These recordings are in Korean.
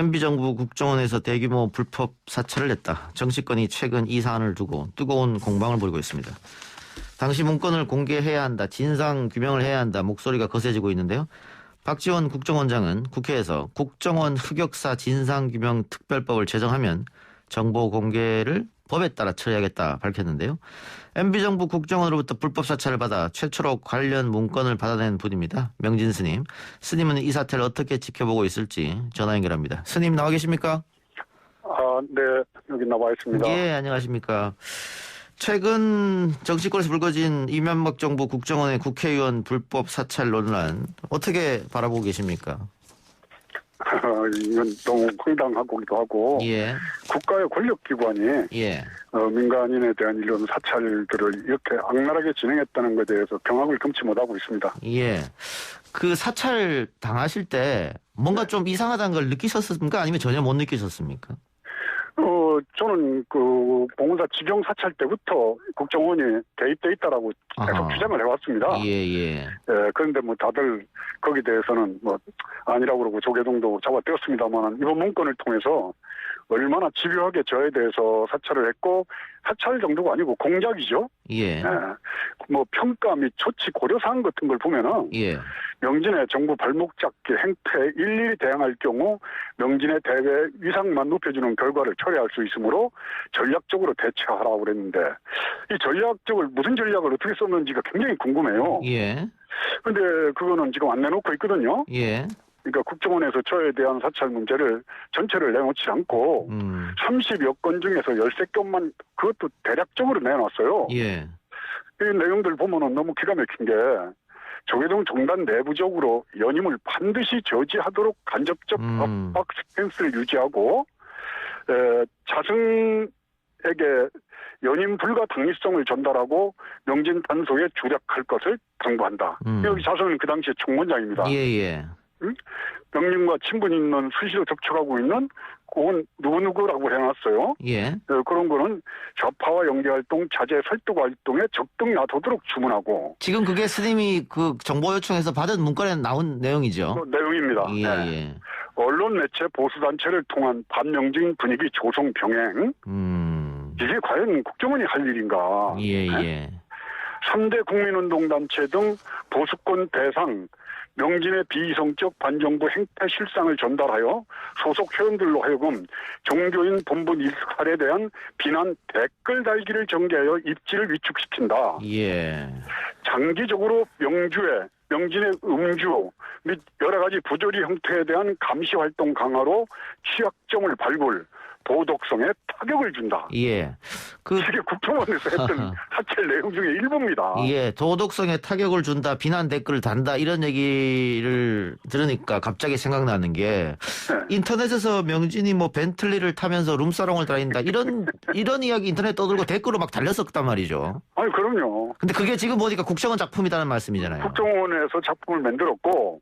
MB정부 국정원에서 대규모 불법 사찰을 했다. 정치권이 최근 이 사안을 두고 뜨거운 공방을 벌이고 있습니다. 당시 문건을 공개해야 한다. 진상 규명을 해야 한다. 목소리가 거세지고 있는데요. 박지원 국정원장은 국회에서 국정원 흑역사 진상규명 특별법을 제정하면 정보 공개를 법에 따라 처리하겠다 밝혔는데요. MB정부 국정원으로부터 불법 사찰을 받아 최초로 관련 문건을 받아낸 분입니다. 명진 스님. 스님은 이 사태를 어떻게 지켜보고 있을지 전화 연결합니다. 스님 나와 계십니까? 네. 여기 나와 있습니다. 예, 안녕하십니까. 최근 정치권에서 불거진 이명박 정부 국정원의 국회의원 불법 사찰 논란 어떻게 바라보고 계십니까? 이건 너무 황당하기도 하고 예. 국가의 권력기관이 예. 민간인에 대한 이런 사찰들을 이렇게 악랄하게 진행했다는 것에 대해서 경악을 금치 못하고 있습니다. 예. 그 사찰 당하실 때 뭔가 좀 이상하다는 걸 느끼셨습니까? 아니면 전혀 못 느끼셨습니까? 저는 그 봉사 직영 사찰 때부터 국정원이 개입돼 있다라고 계속 주장을 해왔습니다. 예. 그런데 뭐 다들 거기에 대해서는 뭐 아니라고 그러고 조계동도 잡아떼었습니다만 이번 문건을 통해서 얼마나 집요하게 저에 대해서 사찰을 했고 사찰 정도가 아니고 공작이죠. 예. 뭐 평가 및 조치 고려사항 같은 걸 보면은 예. 명진의 정부 발목 잡기 행태에 일일이 대응할 경우 명진의 대외 위상만 높여주는 결과를 초래할 수 있으므로 전략적으로 대처하라고 그랬는데 이 전략적을 무슨 전략을 어떻게 썼는지가 굉장히 궁금해요. 예. 근데 그거는 지금 안 내놓고 있거든요. 예. 그러니까 국정원에서 저에 대한 사찰 문제를 전체를 내놓지 않고 30여 건 중에서 13건만 그것도 대략적으로 내놨어요. 예. 이 내용들 보면은 너무 기가 막힌 게 조계동 종단 내부적으로 연임을 반드시 저지하도록 간접적 압박 스탠스를 유지하고 자승에게 연임 불가 당위성을 전달하고 명진 단속에 주력할 것을 당부한다. 여기 자승은 그 당시에 총무장입니다. 예. 명진과 친분 있는 수시로 접촉하고 있는 그건 누구누구라고 해놨어요. 예. 그런 거는 좌파와 연계활동, 자제 설득 활동에 적극 놔두도록 주문하고. 지금 그게 스님이 그 정보 요청에서 받은 문건에 나온 내용이죠. 내용입니다. 예. 언론 매체 보수단체를 통한 반명진 분위기 조성 병행. 이게 과연 국정원이 할 일인가. 예. 3대 국민운동단체 등 보수권 대상 명진의 비이성적 반정부 행태 실상을 전달하여 소속 회원들로 하여금 종교인 본분 일탈에 대한 비난 댓글 달기를 전개하여 입지를 위축시킨다. 예. 장기적으로 명진의 음주 및 여러 가지 부조리 형태에 대한 감시 활동 강화로 취약점을 발굴, 도덕성에 타격을 준다. 예. 이게 국정원에서 했던 사찰 내용 중에 일부입니다. 예. 도덕성에 타격을 준다, 비난 댓글을 단다, 이런 얘기를 들으니까 갑자기 생각나는 게 인터넷에서 명진이 뭐 벤틀리를 타면서 룸사롱을 다닌다, 이런 이야기 인터넷 떠들고 댓글로 막 달렸었단 말이죠. 아니, 그럼요. 근데 그게 지금 보니까 국정원 작품이라는 말씀이잖아요. 국정원에서 작품을 만들었고,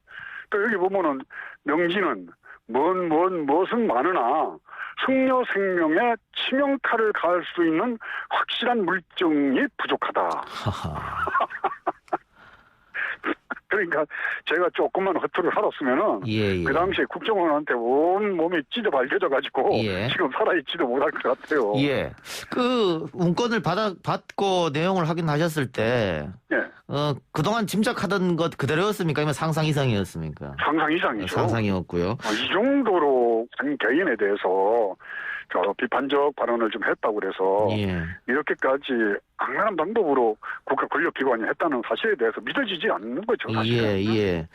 또 여기 보면은 명진은 무엇은 많으나 승려 생명에 치명타를 가할 수 있는 확실한 물증이 부족하다. 그러니까 제가 조금만 허투루 살았으면은 그 당시에 국정원한테 온 몸이 찢어 발겨져가지고 지금 살아있지도 못할 것 같아요. 예. 그 문건을 받고 내용을 확인하셨을 때, 그동안 짐작하던 것 그대로였습니까? 아니면 상상 이상이었습니까? 상상 이상이죠. 상상이었고요. 이 정도로 한 개인에 대해서 비판적 발언을 좀 했다고 그래서 이렇게까지 악랄한 방법으로 국가 권력기관이 했다는 사실에 대해서 믿어지지 않는 거죠. 사실은. 예.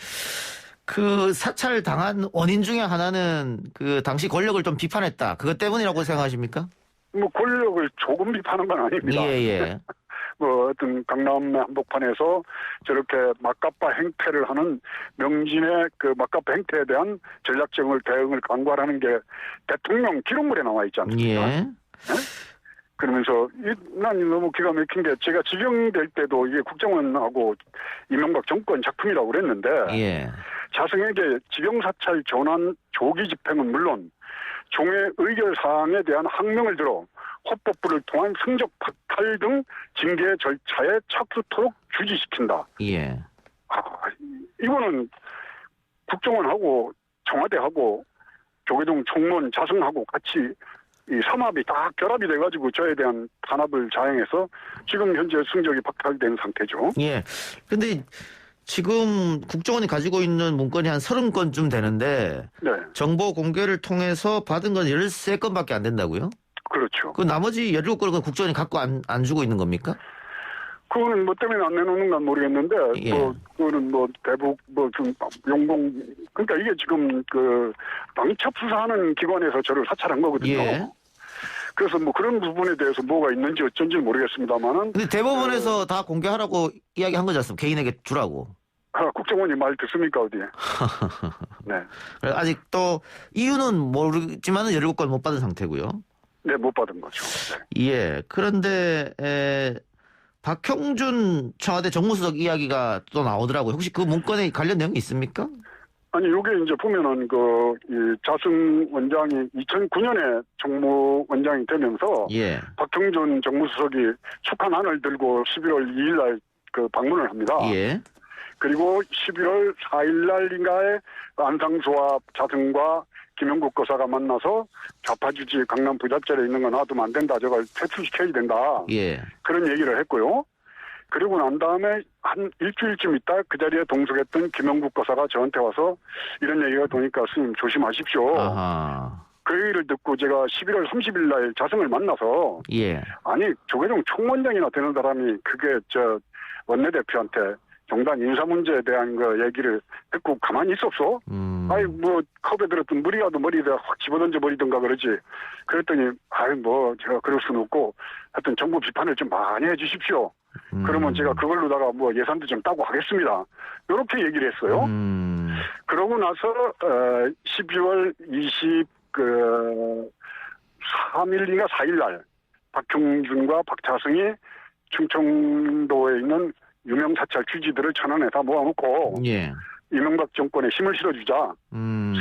그 사찰 당한 원인 중에 하나는 그 당시 권력을 좀 비판했다. 그것 때문이라고 생각하십니까? 뭐 권력을 조금 비판한 건 아닙니다. 예. 뭐 어떤 강남의 한복판에서 저렇게 막가빠 행태를 하는 명진의 그 막가빠 행태에 대한 전략적인 대응을 강구하라는 게 대통령 기록물에 나와 있지 않습니까? 그러면서 난 너무 기가 막힌 게 제가 지경될 때도 이게 국정원하고 이명박 정권 작품이라고 그랬는데 자승에게 지경사찰 전환 조기 집행은 물론 종의 의결사항에 대한 항명을 들어 헌법부를 통한 성적 박탈 등 징계 절차에 착수토록 주지시킨다. 이거는 국정원하고 청와대하고 조계종 총무원 자승하고 같이 이 삼합이 딱 결합이 돼가지고 저에 대한 탄압을 자행해서 지금 현재 승적이 박탈된 상태죠. 예. 근데 지금 국정원이 가지고 있는 문건이 한 30건쯤 되는데 네, 정보 공개를 통해서 받은 건 13건밖에 안 된다고요? 그렇죠. 그 나머지 17건은 국정원이 갖고 안 주고 있는 겁니까? 그거는 뭐 때문에 안 내놓는 건 모르겠는데, 예. 그거는 대북, 좀, 용공, 그러니까 이게 지금 방첩 수사하는 기관에서 저를 사찰한 거거든요. 예. 그래서 그런 부분에 대해서 뭐가 있는지 어쩐지 모르겠습니다만은. 근데 대법원에서 다 공개하라고 이야기한 거지 않습니까? 개인에게 주라고. 국정원이 말 듣습니까, 어디에? 네. 아직도 이유는 모르지만은 17건 못 받은 상태고요. 네, 못 받은 거죠. 네. 예. 그런데 박형준 청와대 정무수석 이야기가 또 나오더라고요. 혹시 그 문건에 관련 내용이 있습니까? 아니, 요게 이제 보면은 이 자승 원장이 2009년에 정무원장이 되면서 예. 박형준 정무수석이 축하난을 들고 11월 2일 날 방문을 합니다. 예. 그리고 11월 4일 날인가에 안상수와 자승과 김영국 거사가 만나서 좌파주지 강남 부자철에 있는 거 놔두면 안 된다. 저걸 퇴출시켜야 된다. 예. 그런 얘기를 했고요. 그리고 난 다음에 한 일주일쯤 있다 그 자리에 동석했던 김영국 거사가 저한테 와서 이런 얘기가 도니까 스님 조심하십시오. 아하. 그 얘기를 듣고 제가 11월 30일 날 자승을 만나서 예. 아니 조계종 총원장이나 되는 사람이 그게 원내대표한테 정당 인사 문제에 대한 얘기를 듣고 가만히 있었어? 아이, 컵에 들었던 물이라도 머리에다 확 집어던져 버리던가 그러지. 그랬더니, 제가 그럴 수는 없고, 하여튼 정부 비판을 좀 많이 해 주십시오. 그러면 제가 그걸로다가 예산도 좀 따고 하겠습니다. 이렇게 얘기를 했어요. 그러고 나서, 12월 23일인가 4일 날, 박형준과 박자승이 충청도에 있는 유명 사찰 취지들을 천안에 다 모아놓고 예. 이명박 정권에 힘을 실어주자.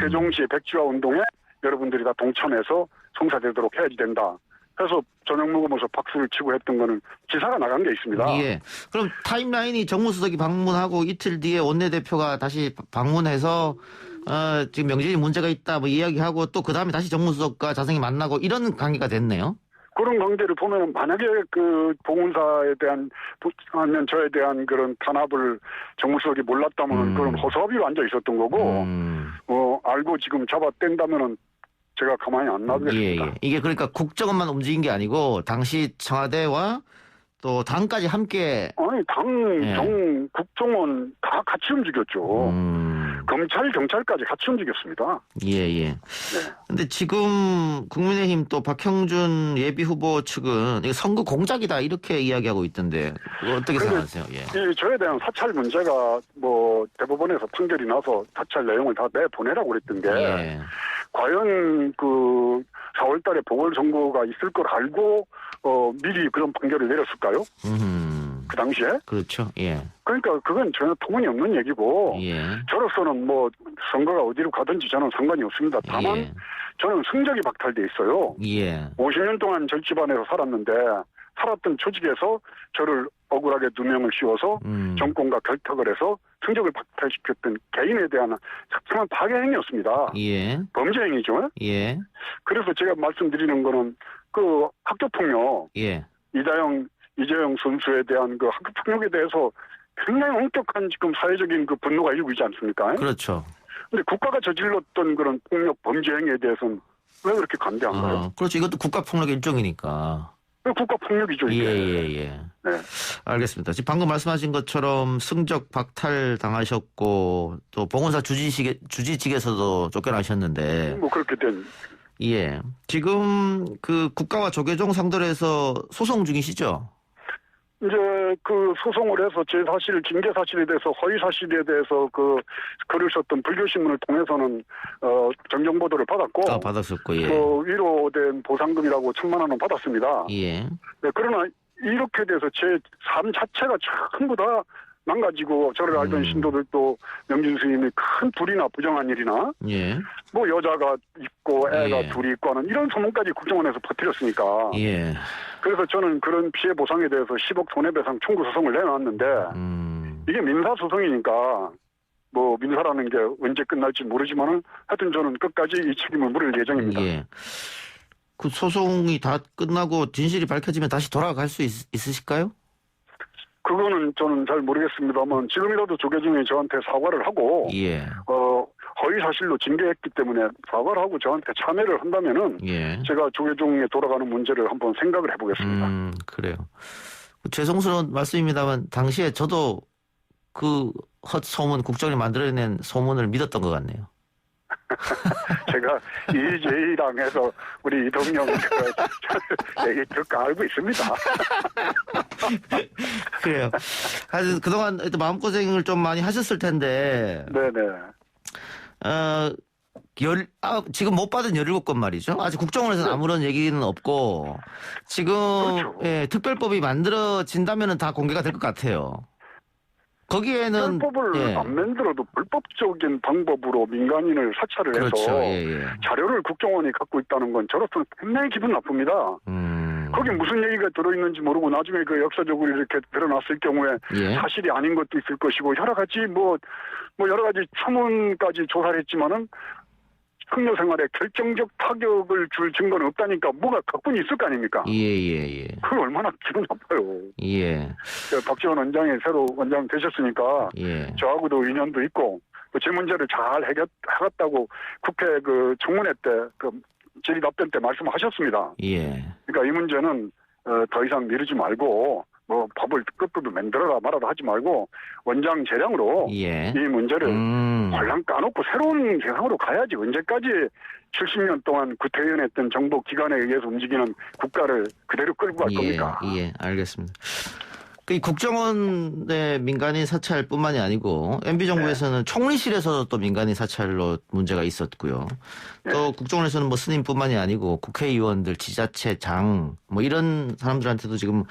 세종시의 백지화 운동에 여러분들이 다 동참해서 성사되도록 해야지 된다. 그래서 저녁 먹으면서 박수를 치고 했던 거는 기사가 나간 게 있습니다. 예. 그럼 타임라인이 정무수석이 방문하고 이틀 뒤에 원내대표가 다시 방문해서 지금 명진이 문제가 있다 이야기하고 또 그 다음에 다시 정무수석과 자승이 만나고 이런 관계가 됐네요. 그런 관계를 보면 만약에 봉은사에 대한 아니면 저에 대한 그런 탄압을 정무수석이 몰랐다면 그런 허수아비로 앉아 있었던 거고 알고 지금 잡아뗀다면은 제가 가만히 안 놔두겠습니다. 예. 이게 그러니까 국정원만 움직인 게 아니고 당시 청와대와 또 당까지 함께 아니 당, 국정원 다 같이 움직였죠. 검찰, 경찰까지 같이 움직였습니다. 예. 네. 근데 지금 국민의힘 또 박형준 예비후보 측은 이거 선거 공작이다 이렇게 이야기하고 있던데 그거 어떻게 생각하세요? 예. 저에 대한 사찰 문제가 대법원에서 판결이 나서 사찰 내용을 다 내보내라고 그랬던 게 예. 과연 4월달에 보궐선거가 있을 걸 알고 미리 그런 판결을 내렸을까요? 그 당시에? 그렇죠. 예. 그러니까 그건 전혀 터무니없는 얘기고 예. 저로서는 선거가 어디로 가든지 저는 상관이 없습니다. 다만 예. 저는 성적이 박탈돼 있어요. 예. 50년 동안 절집안에서 살았는데 살았던 조직에서 저를 억울하게 누명을 씌워서 정권과 결탁을 해서 성적을 박탈시켰던 개인에 대한 작정한 파괴 행위였습니다. 예. 범죄 행위죠. 예. 그래서 제가 말씀드리는 거는 학교폭력, 예. 이재영 선수에 대한 학교폭력에 대해서 굉장히 엄격한 지금 사회적인 분노가 일고 있지 않습니까? 그렇죠. 근데 국가가 저질렀던 그런 폭력 범죄 행위에 대해서는 왜 그렇게 관대한가요? 그렇죠. 이것도 국가폭력의 일종이니까. 국가폭력이죠, 이게. 예. 네. 알겠습니다. 지금 방금 말씀하신 것처럼 승적 박탈 당하셨고 또 봉은사 주지직에서도 쫓겨나셨는데. 그렇게 된. 예. 지금 국가와 조계종 상대로 해서 소송 중이시죠? 이제 소송을 해서 제 사실, 징계 사실에 대해서 허위 사실에 대해서 글을 썼던 불교신문을 통해서는 정정 보도를 받았고. 받았었고, 예. 위로된 보상금이라고 1,000만 원은 받았습니다. 예. 네, 그러나 이렇게 돼서 제 삶 자체가 전부 다 망가지고 저를 알던 신도들도 명진 스님이 큰 불이나 부정한 일이나 예. 여자가 있고 애가 예. 둘이 있고 하는 이런 소문까지 국정원에서 퍼뜨렸으니까. 예. 그래서 저는 그런 피해 보상에 대해서 10억 손해배상 청구 소송을 내놨는데 이게 민사소송이니까 뭐 민사라는 게 언제 끝날지 모르지만은 하여튼 저는 끝까지 이 책임을 물을 예정입니다. 예. 그 소송이 다 끝나고 진실이 밝혀지면 다시 돌아갈 수 있으실까요? 그거는 저는 잘 모르겠습니다만 지금이라도 조계종이 저한테 사과를 하고 예. 허위 사실로 징계했기 때문에 사과를 하고 저한테 참여를 한다면은 예. 제가 조계종에 돌아가는 문제를 한번 생각을 해보겠습니다. 그래요. 죄송스러운 말씀입니다만 당시에 저도 그 헛소문 국정이 만들어낸 소문을 믿었던 것 같네요. 제가 EJ랑 해서 우리 이동영 얘기 듣고 알고 있습니다. 그래요. 하여튼 그동안 마음고생을 좀 많이 하셨을 텐데. 네네. 지금 못 받은 17건 말이죠. 아직 국정원에서는 아무런 얘기는 없고 지금 그렇죠. 예, 특별법이 만들어진다면 다 공개가 될 것 같아요. 거기에는 불법을 예. 안 만들어도 불법적인 방법으로 민간인을 사찰을 그렇죠. 해서 예. 자료를 국정원이 갖고 있다는 건 저로서는 굉장히 기분 나쁩니다. 거기 무슨 얘기가 들어있는지 모르고 나중에 그 역사적으로 이렇게 드러났을 경우에 예. 사실이 아닌 것도 있을 것이고 여러 가지 뭐 여러 가지 추문까지 조사를 했지만은 승려 생활에 결정적 타격을 줄 증거는 없다니까 뭐가 각본이 있을 거 아닙니까? 예. 그걸 얼마나 기분 나빠요. 예. 박지원 원장이 새로 원장 되셨으니까 예. 저하고도 인연도 있고 제 문제를 잘 해갔다고 국회 그 청문회 때 그 질의 답변 때 말씀하셨습니다. 예. 그러니까 이 문제는 더 이상 미루지 말고 뭐 법을 끝부분 만들어라 말아라 하지 말고 원장 재량으로 예. 이 문제를 홀랑 까놓고 새로운 세상으로 가야지 언제까지 70년 동안 구태연했던 정보 기관에 의해서 움직이는 국가를 그대로 끌고 갈 겁니까? 예, 알겠습니다. 그 국정원의 민간인 사찰뿐만이 아니고 MB 정부에서는 총리실에서도 또 민간인 사찰로 문제가 있었고요. 또 국정원에서는 뭐 스님뿐만이 아니고 국회의원들, 지자체장 뭐 이런 사람들한테도 지금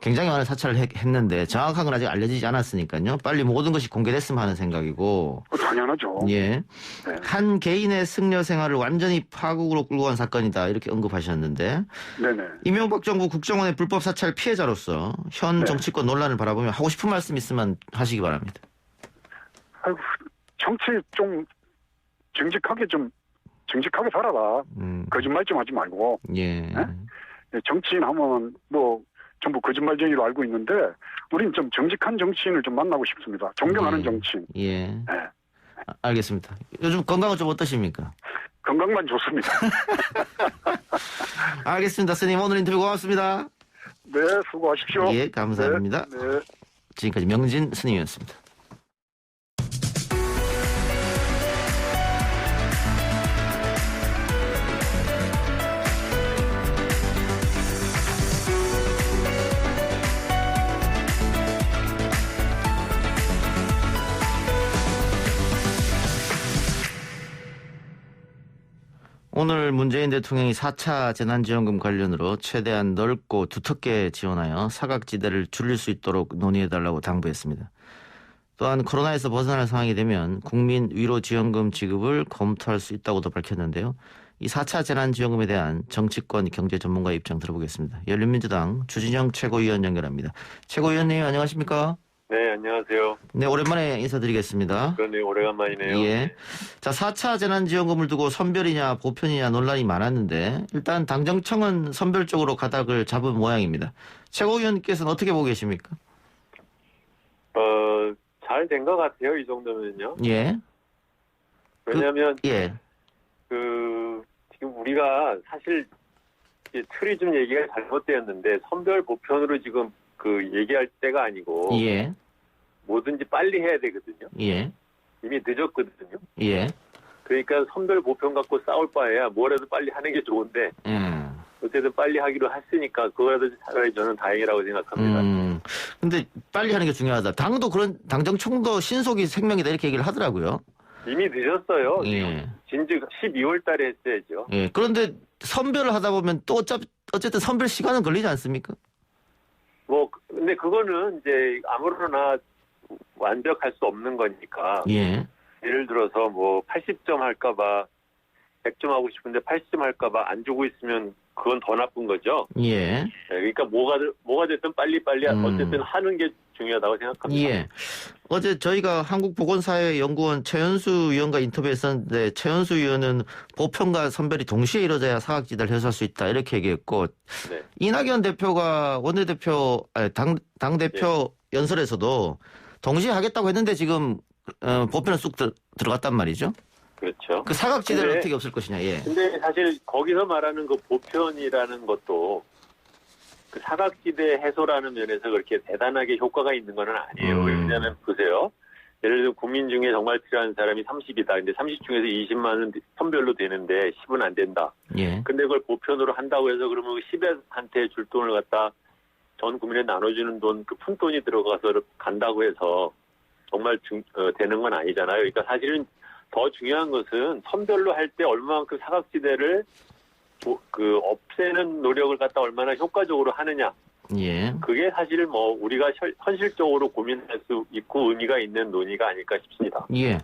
굉장히 많은 사찰을 했는데 정확한 건 아직 알려지지 않았으니까요. 빨리 모든 것이 공개됐으면 하는 생각이고. 당연하죠. 예. 네. 한 개인의 승려 생활을 완전히 파국으로 끌고 간 사건이다 이렇게 언급하셨는데. 네네. 이명박 정부 국정원의 불법 사찰 피해자로서 현 네. 정치권 논란을 바라보며 하고 싶은 말씀 있으면 하시기 바랍니다. 아이고, 정치 좀 정직하게 살아라. 거짓말 좀 하지 말고. 예. 네? 정치인 하면 뭐 전부 거짓말쟁이로 알고 있는데 우린 좀 정직한 정치인을 좀 만나고 싶습니다. 존경하는 정치인. 예. 네. 알겠습니다. 요즘 건강은 좀 어떠십니까? 건강만 좋습니다. 알겠습니다. 스님 오늘 인터뷰 고맙습니다. 네, 수고하십시오. 예, 감사합니다. 네. 지금까지 명진 스님이었습니다. 오늘 문재인 대통령이 4차 재난지원금 관련으로 최대한 넓고 두텁게 지원하여 사각지대를 줄일 수 있도록 논의해달라고 당부했습니다. 또한 코로나에서 벗어날 상황이 되면 국민 위로지원금 지급을 검토할 수 있다고도 밝혔는데요. 이 4차 재난지원금에 대한 정치권 경제 전문가의 입장 들어보겠습니다. 열린민주당 주진영 최고위원 연결합니다. 최고위원님 안녕하십니까? 네, 안녕하세요. 네, 오랜만에 인사드리겠습니다. 그런데 오래간만이네요. 예. 자, 4차 재난지원금을 두고 선별이냐 보편이냐 논란이 많았는데 일단 당정청은 선별적으로 가닥을 잡은 모양입니다. 최고위원께서는 어떻게 보고 계십니까? 잘 된 것 같아요. 이 정도면요. 예. 왜냐하면 예. 지금 우리가 사실 틀이 좀 얘기가 잘못되었는데 선별 보편으로 지금 얘기할 때가 아니고 예. 뭐든지 빨리 해야 되거든요. 예. 이미 늦었거든요. 예. 그러니까 선별 보편 갖고 싸울 바에야 뭐라도 빨리 하는 게 좋은데 어쨌든 빨리 하기로 했으니까 그거라도 차라리 저는 다행이라고 생각합니다. 근데 빨리 하는 게 중요하다. 당도 당정청도 신속이 생명이다 이렇게 얘기를 하더라고요. 이미 늦었어요. 예. 진즉 12월 달에 했어야죠. 예. 그런데 선별을 하다 보면 또 어쨌든 선별 시간은 걸리지 않습니까? 근데 그거는 이제 아무로나 완벽할 수 없는 거니까. 예. 예를 들어서 80점 할까봐 100점 하고 싶은데 80점 할까봐 안 주고 있으면 그건 더 나쁜 거죠. 예. 네, 그러니까 뭐가 됐든 빨리빨리 어쨌든 하는 게 중요하다고 생각합니다. 예. 어제 저희가 한국보건사회연구원 최연수 위원과 인터뷰했었는데 최연수 위원은 보편과 선별이 동시에 이루어져야 사각지대를 해소할 수 있다 이렇게 얘기했고 네. 이낙연 대표가 원내대표 당대표 연설에서도 동시에 하겠다고 했는데 지금 보편은 쑥 들어갔단 말이죠. 그렇죠. 그 사각지대를 근데- 어떻게 없앨 것이냐. 예. 근데 사실 거기서 말하는 그 보편이라는 것도 그 사각지대 해소라는 면에서 그렇게 대단하게 효과가 있는 건 아니에요. 왜냐하면 보세요. 예를 들어 국민 중에 정말 필요한 사람이 30이다. 근데 30 중에서 20만은 선별로 되는데 10은 안 된다. 예. 근데 그걸 보편으로 한다고 해서 그러면 10한테 줄 돈을 갖다 전 국민에 나눠주는 돈, 그 푼돈이 들어가서 간다고 해서 정말 되는 건 아니잖아요. 그러니까 사실은 더 중요한 것은 선별로 할 때 얼마만큼 사각지대를 없애는 노력을 갖다 얼마나 효과적으로 하느냐. 예. 그게 사실 뭐 우리가 현실적으로 고민할 수 있고 의미가 있는 논의가 아닐까 싶습니다. 예.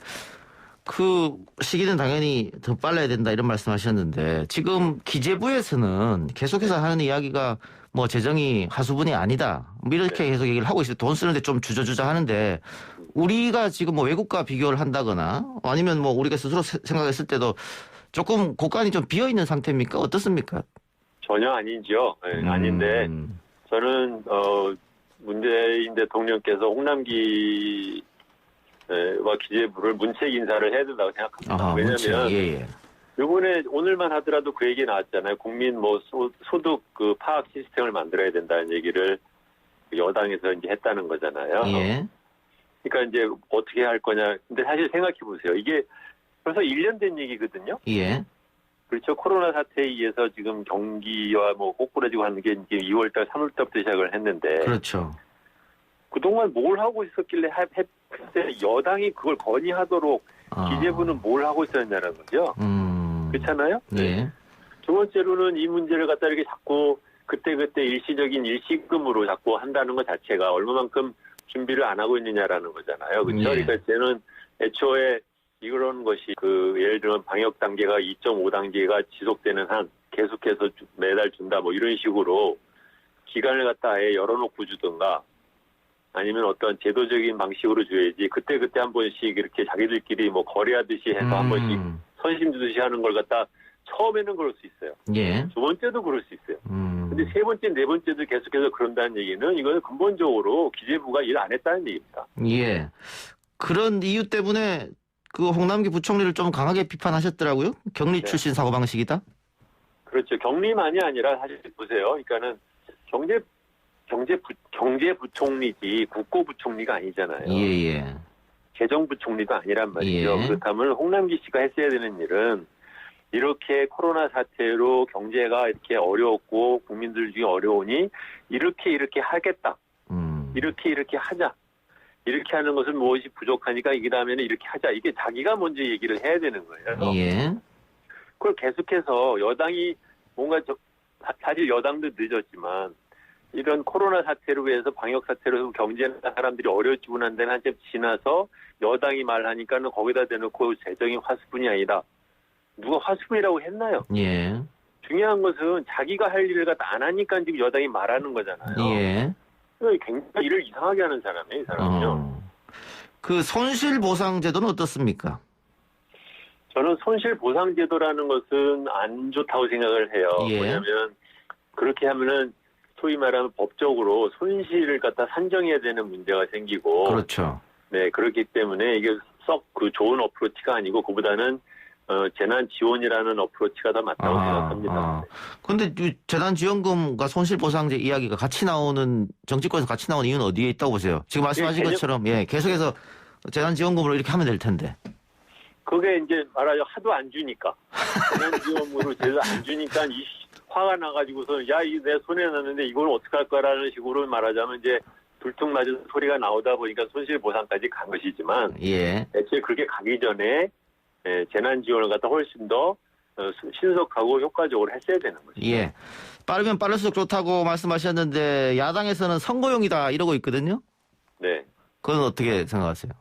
그 시기는 당연히 더 빨라야 된다 이런 말씀하셨는데 지금 기재부에서는 계속해서 하는 이야기가 뭐 재정이 하수분이 아니다 뭐 이렇게 계속 얘기를 하고 있어요. 돈 쓰는데 좀 주저주저 하는데 우리가 지금 뭐 외국과 비교를 한다거나 아니면 뭐 우리가 스스로 생각했을 때도 조금 곳간이 좀 비어 있는 상태입니까? 어떻습니까? 전혀 아니죠. 네, 아닌데 저는 문재인 대통령께서 홍남기와 기재부를 문책 인사를 해야 된다고 생각합니다. 왜냐하면 예. 이번에 오늘만 하더라도 그 얘기 나왔잖아요. 국민 뭐 소득 그 파악 시스템을 만들어야 된다는 얘기를 여당에서 이제 했다는 거잖아요. 예. 그러니까 이제 어떻게 할 거냐. 근데 사실 생각해 보세요. 이게 벌써 1년 된 얘기거든요. 예. 그렇죠. 코로나 사태에 의해서 지금 경기와 뭐 꼬꾸라지고 하는 게 이제 2월달, 3월달부터 시작을 했는데. 그렇죠. 그동안 뭘 하고 있었길래 여당이 그걸 건의하도록 기재부는 뭘 하고 있었냐는 거죠. 그렇잖아요. 예. 두 번째로는 이 문제를 갖다 이렇게 자꾸 그때그때 일시적인 일시금으로 자꾸 한다는 것 자체가 얼마만큼 준비를 안 하고 있느냐라는 거잖아요. 그렇죠. 예. 그러니까 저는 애초에 이런 것이 예를 들면 방역 단계가 2.5 단계가 지속되는 한 계속해서 매달 준다 뭐 이런 식으로 기간을 갖다 아예 열어놓고 주든가 아니면 어떤 제도적인 방식으로 줘야지 그때그때 한 번씩 이렇게 자기들끼리 뭐 거래하듯이 해서 한 번씩 선심 주듯이 하는 걸 갖다 처음에는 그럴 수 있어요. 예. 두 번째도 그럴 수 있어요. 근데 세 번째, 네 번째도 계속해서 그런다는 얘기는 이거는 근본적으로 기재부가 일 안 했다는 얘기입니다. 예. 그런 이유 때문에 그 홍남기 부총리를 좀 강하게 비판하셨더라고요. 격리 출신 사고방식이다. 그렇죠. 격리만이 아니라 사실 보세요. 그러니까는 경제부총리지 국고부총리가 아니잖아요. 예. 재정부총리도 아니란 말이죠. 예. 그렇다면 홍남기 씨가 했어야 되는 일은 이렇게 코로나 사태로 경제가 이렇게 어려웠고 국민들 중에 어려우니 이렇게 하겠다. 이렇게 하자. 이렇게 하는 것은 무엇이 부족하니까 이 다음에는 이렇게 하자. 이게 자기가 먼저 얘기를 해야 되는 거예요. 예. 그걸 계속해서 여당이 뭔가 사실 여당도 늦었지만 이런 코로나 사태로 해서 방역 사태로 경제 사람들이 어려워지고 난 데는 한참 지나서 여당이 말하니까는 거기다 대놓고 재정이 화수분이 아니다. 누가 화수분이라고 했나요? 예. 중요한 것은 자기가 할 일을 갖다 안 하니까 지금 여당이 말하는 거잖아요. 예. 굉장히 일을 이상하게 하는 사람이에요, 이 사람은요. 그 손실보상제도는 어떻습니까? 저는 손실보상제도라는 것은 안 좋다고 생각을 해요. 예. 왜냐하면 그렇게 하면은 소위 말하면 법적으로 손실을 갖다 산정해야 되는 문제가 생기고. 그렇죠. 네, 그렇기 때문에 이게 썩 그 좋은 어프로치가 아니고 그보다는 재난지원이라는 어프로치가 더 맞다고 생각합니다. 그런데 재난지원금과 손실보상제 이야기가 같이 나오는 정치권에서 같이 나오는 이유는 어디에 있다고 보세요? 지금 말씀하신 것처럼 계속해서 재난지원금으로 이렇게 하면 될 텐데. 그게 이제 말하자면 하도 안 주니까 재난지원금으로 제대로 안 주니까 화가 나가지고서 야, 이 내 손에 넣는데 이걸 어떻게 할 거라는 식으로 말하자면 이제 불퉁맞은 소리가 나오다 보니까 손실보상까지 간 것이지만 애초에 그렇게 가기 전에 재난지원을 갖다 훨씬 더 신속하고 효과적으로 했어야 되는 거죠. 예. 빠르면 빠를수록 좋다고 말씀하셨는데 야당에서는 선거용이다 이러고 있거든요. 네. 그건 어떻게 생각하세요?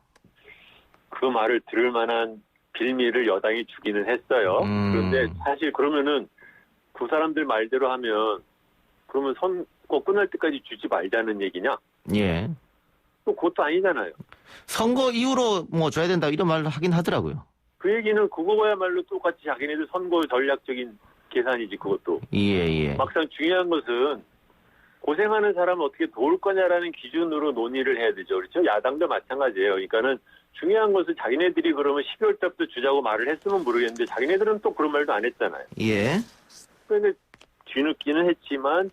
그 말을 들을 만한 빌미를 여당이 주기는 했어요. 그런데 사실 그러면은 그 사람들 말대로 하면 그러면 선거 끝날 때까지 주지 말자는 얘기냐? 예. 또 그것도 아니잖아요. 선거 이후로 뭐 줘야 된다 이런 말을 하긴 하더라고요. 그 얘기는 그거야말로 똑같이 자기네들 선거 전략적인 계산이지 그것도. 예. 막상 중요한 것은 고생하는 사람은 어떻게 도울 거냐라는 기준으로 논의를 해야 되죠. 그렇죠? 야당도 마찬가지예요. 그러니까는 중요한 것은 자기네들이 그러면 12월 달부터 주자고 말을 했으면 모르겠는데 자기네들은 또 그런 말도 안 했잖아요. 예. 그런데 뒤늦기는 했지만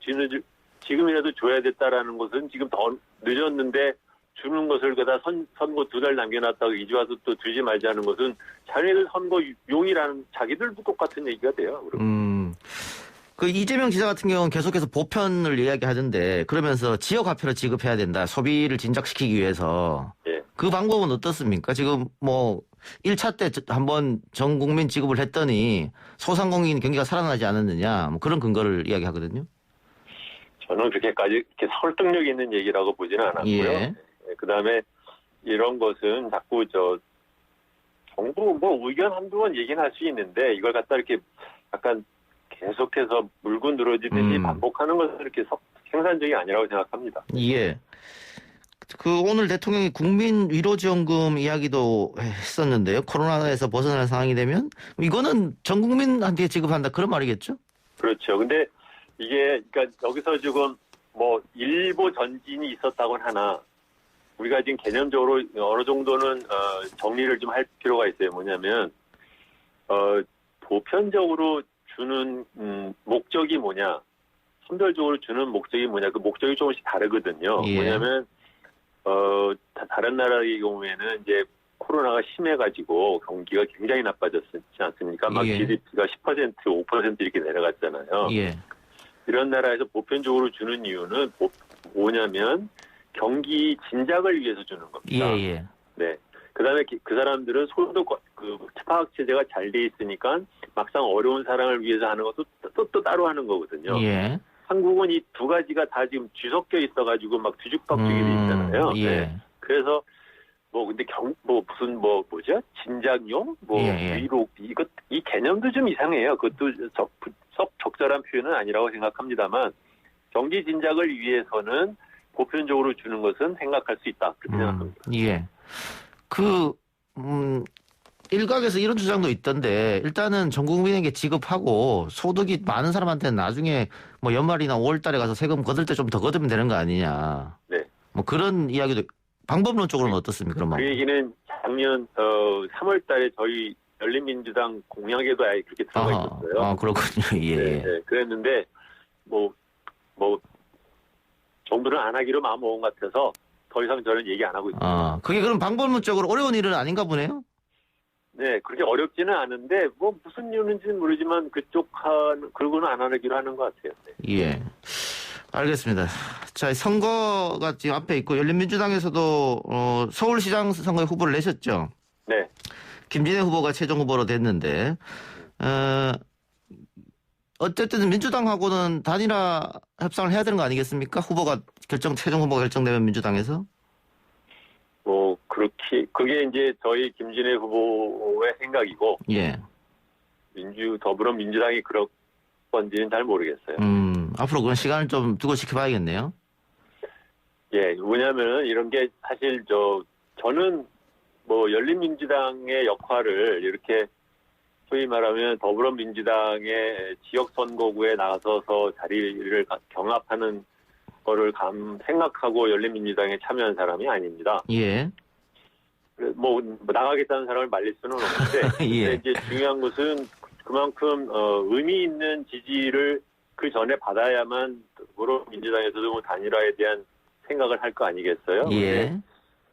지금이라도 줘야 됐다라는 것은 지금 더 늦었는데 주는 것을 그다 선거 2달 남겨놨다가 이제 와서 또 주지 말자는 것은 자기네들 선거용이라는 자기들도 똑같은 얘기가 돼요. 그 이재명 지사 같은 경우는 계속해서 보편을 이야기하던데 그러면서 지역 화폐로 지급해야 된다. 소비를 진작시키기 위해서. 예. 그 방법은 어떻습니까? 지금 뭐 1차 때 한번 전 국민 지급을 했더니 소상공인 경기가 살아나지 않았느냐. 뭐 그런 근거를 이야기하거든요. 저는 그렇게까지 이렇게 설득력 있는 얘기라고 보지는 않았고요. 예. 그다음에 이런 것은 자꾸 정부 뭐 의견 한두 번 얘기는 할 수 있는데 이걸 갖다 이렇게 약간 계속해서 물고 늘어지듯이 반복하는 것은 이렇게 생산적이 아니라고 생각합니다. 예. 그 오늘 대통령이 국민 위로지원금 이야기도 했었는데요. 코로나에서 벗어날 상황이 되면 이거는 전 국민한테 지급한다 그런 말이겠죠? 그렇죠. 근데 이게 그러니까 여기서 지금 뭐 일부 전진이 있었다고는 하나 우리가 지금 개념적으로 어느 정도는 정리를 좀 할 필요가 있어요. 뭐냐면 보편적으로 주는 목적이 뭐냐, 선별적으로 주는 목적이 뭐냐, 그 목적이 조금씩 다르거든요. 예. 뭐냐면 다른 나라의 경우에는 이제 코로나가 심해가지고 경기가 굉장히 나빠졌지 않습니까? 막 예. GDP가 10%, 5% 이렇게 내려갔잖아요. 예. 이런 나라에서 보편적으로 주는 이유는 뭐냐면 경기 진작을 위해서 주는 겁니다. 예. 네. 그다음에 그 사람들은 소득 파악 체제가 잘 돼 있으니까 막상 어려운 사람을 위해서 하는 것도 또 따로 하는 거거든요. 예. 한국은 이 두 가지가 다 지금 뒤섞여 있어가지고 막 뒤죽박죽이 돼 있잖아요. 예. 네. 그래서 근데 무슨 뭐죠? 진작용 예. 위로 이 개념도 좀 이상해요. 그것도 썩 적절한 표현은 아니라고 생각합니다만 경기 진작을 위해서는 보편적으로 주는 것은 생각할 수 있다. 그렇게 생각합니다. 예. 일각에서 이런 주장도 있던데 일단은 전 국민에게 지급하고 소득이 많은 사람한테는 나중에 뭐 연말이나 5월 달에 가서 세금 거둘 때 좀 더 거두면 되는 거 아니냐. 네. 뭐 그런 이야기도 방법론적으로는 어떻습니까? 그럼 그 얘기는 작년 3월 달에 저희 열린민주당 공약에도 아예 그렇게 들어가 있었어요. 아, 그렇군요. 예. 네. 그랬는데 뭐 정부는 안 하기로 마음 먹은 것 같아서 더 이상 저는 얘기 안 하고 있습니다. 그게 그럼 방법론적으로 어려운 일은 아닌가 보네요? 네, 그렇게 어렵지는 않은데 무슨 이유인지는 모르지만 그러고는 안 하기로 하는 것 같아요. 네. 예. 알겠습니다. 자, 선거가 지금 앞에 있고 열린민주당에서도 서울시장 선거에 후보를 내셨죠? 네. 김진애 후보가 최종 후보로 됐는데 어쨌든 민주당하고는 단일화 협상을 해야 되는 거 아니겠습니까? 최종 후보가 결정되면 민주당에서? 그게 이제 저희 김진애 후보의 생각이고, 예. 더불어민주당이 그럴 건지는 잘 모르겠어요. 앞으로 그런 시간을 좀 두고 지켜봐야겠네요. 예, 왜냐면은 이런 게 사실 저는 열린민주당의 역할을 이렇게 소위 말하면 더불어민주당의 지역선거구에 나서서 자리를 경합하는 거를 생각하고 열린민주당에 참여한 사람이 아닙니다. 예. 나가겠다는 사람을 말릴 수는 없는데, 예. 근데 이제 중요한 것은 그만큼 의미 있는 지지를 그 전에 받아야만 더불어민주당에서도 단일화에 대한 생각을 할 거 아니겠어요? 예.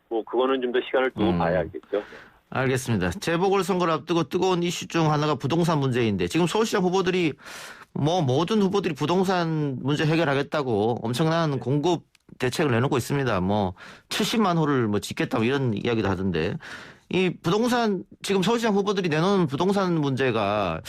그거는 좀 더 시간을 두고 봐야겠죠. 알겠습니다. 재보궐선거를 앞두고 뜨거운 이슈 중 하나가 부동산 문제인데 지금 서울시장 후보들이 모든 후보들이 부동산 문제 해결하겠다고 엄청난 공급 대책을 내놓고 있습니다. 70만 호를 짓겠다 이런 이야기도 하던데 이 부동산 지금 서울시장 후보들이 내놓은 부동산 문제가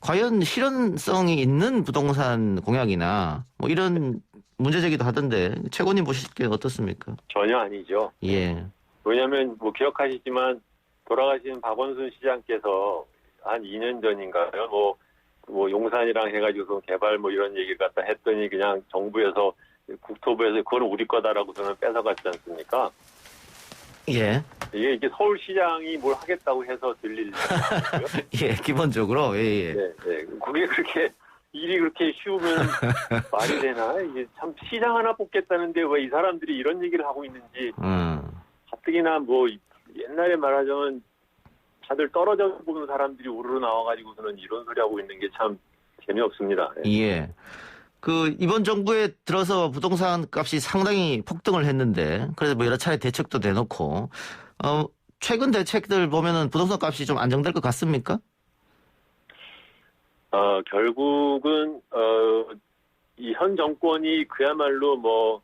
과연 실현성이 있는 부동산 공약이나 이런 문제 제기도 하던데 최고님 보실 게 어떻습니까? 전혀 아니죠. 예. 왜냐하면 기억하시지만 돌아가신 박원순 시장께서 한 2년 전인가요? 뭐 용산이랑 해가지고 개발 뭐 이런 얘기를 갖다 했더니 그냥 정부에서 국토부에서 그건 우리 거다라고 저는 뺏어갔지 않습니까? 예. 이게 서울시장이 뭘 하겠다고 해서 들릴 거고요. 예, 기본적으로. 예, 예. 네, 네. 그게 그렇게 일이 그렇게 쉬우면 말이 되나? 이게 참 시장 하나 뽑겠다는데 왜 이 사람들이 이런 얘기를 하고 있는지 가뜩이나 뭐 옛날에 말하자면 다들 떨어져 보는 사람들이 우르르 나와가지고서는 이런 소리 하고 있는 게 참 재미없습니다. 예. 그 이번 정부에 들어서 부동산 값이 상당히 폭등을 했는데 그래서 뭐 여러 차례 대책도 내놓고 최근 대책들 보면은 부동산 값이 좀 안정될 것 같습니까? 결국은 이 현 정권이 그야말로 뭐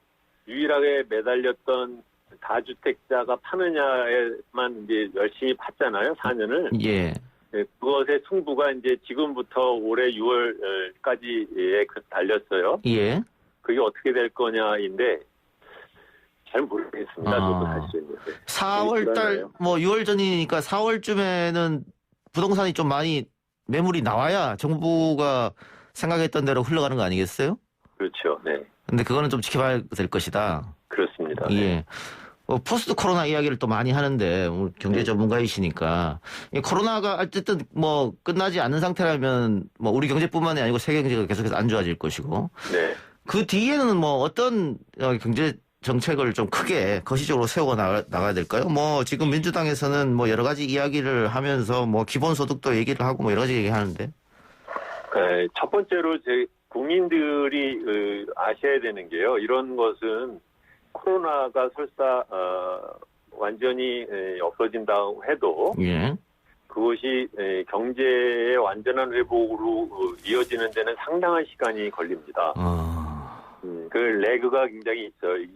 유일하게 매달렸던 다주택자가 파느냐에만 이제 열심히 팠잖아요, 4년을. 예. 네, 그것의 승부가 이제 지금부터 올해 6월까지에 달렸어요. 예. 그게 어떻게 될 거냐인데 잘 모르겠습니다. 저도 사실은. 4월 달, 뭐 6월 전이니까 4월쯤에는 부동산이 좀 많이 매물이 나와야 정부가 생각했던 대로 흘러가는 거 아니겠어요? 그렇죠. 네. 근데 그거는 좀 지켜봐야 될 것이다. 그렇습니다. 예. 네. 포스트 코로나 이야기를 또 많이 하는데 경제 전문가이시니까 코로나가 어쨌든 뭐 끝나지 않는 상태라면 뭐 우리 경제뿐만이 아니고 세계 경제가 계속해서 안 좋아질 것이고 네. 그 뒤에는 뭐 어떤 경제 정책을 좀 크게 거시적으로 세워 나가야 될까요? 뭐 지금 민주당에서는 뭐 여러 가지 이야기를 하면서 뭐 기본소득도 얘기를 하고 뭐 여러 가지 얘기하는데. 네, 첫 번째로 국민들이 아셔야 되는 게요. 이런 것은 코로나가 설사 완전히 없어진다고 해도 예. 그것이 경제의 완전한 회복으로 이어지는 데는 상당한 시간이 걸립니다. 그 레그가 굉장히 있어요.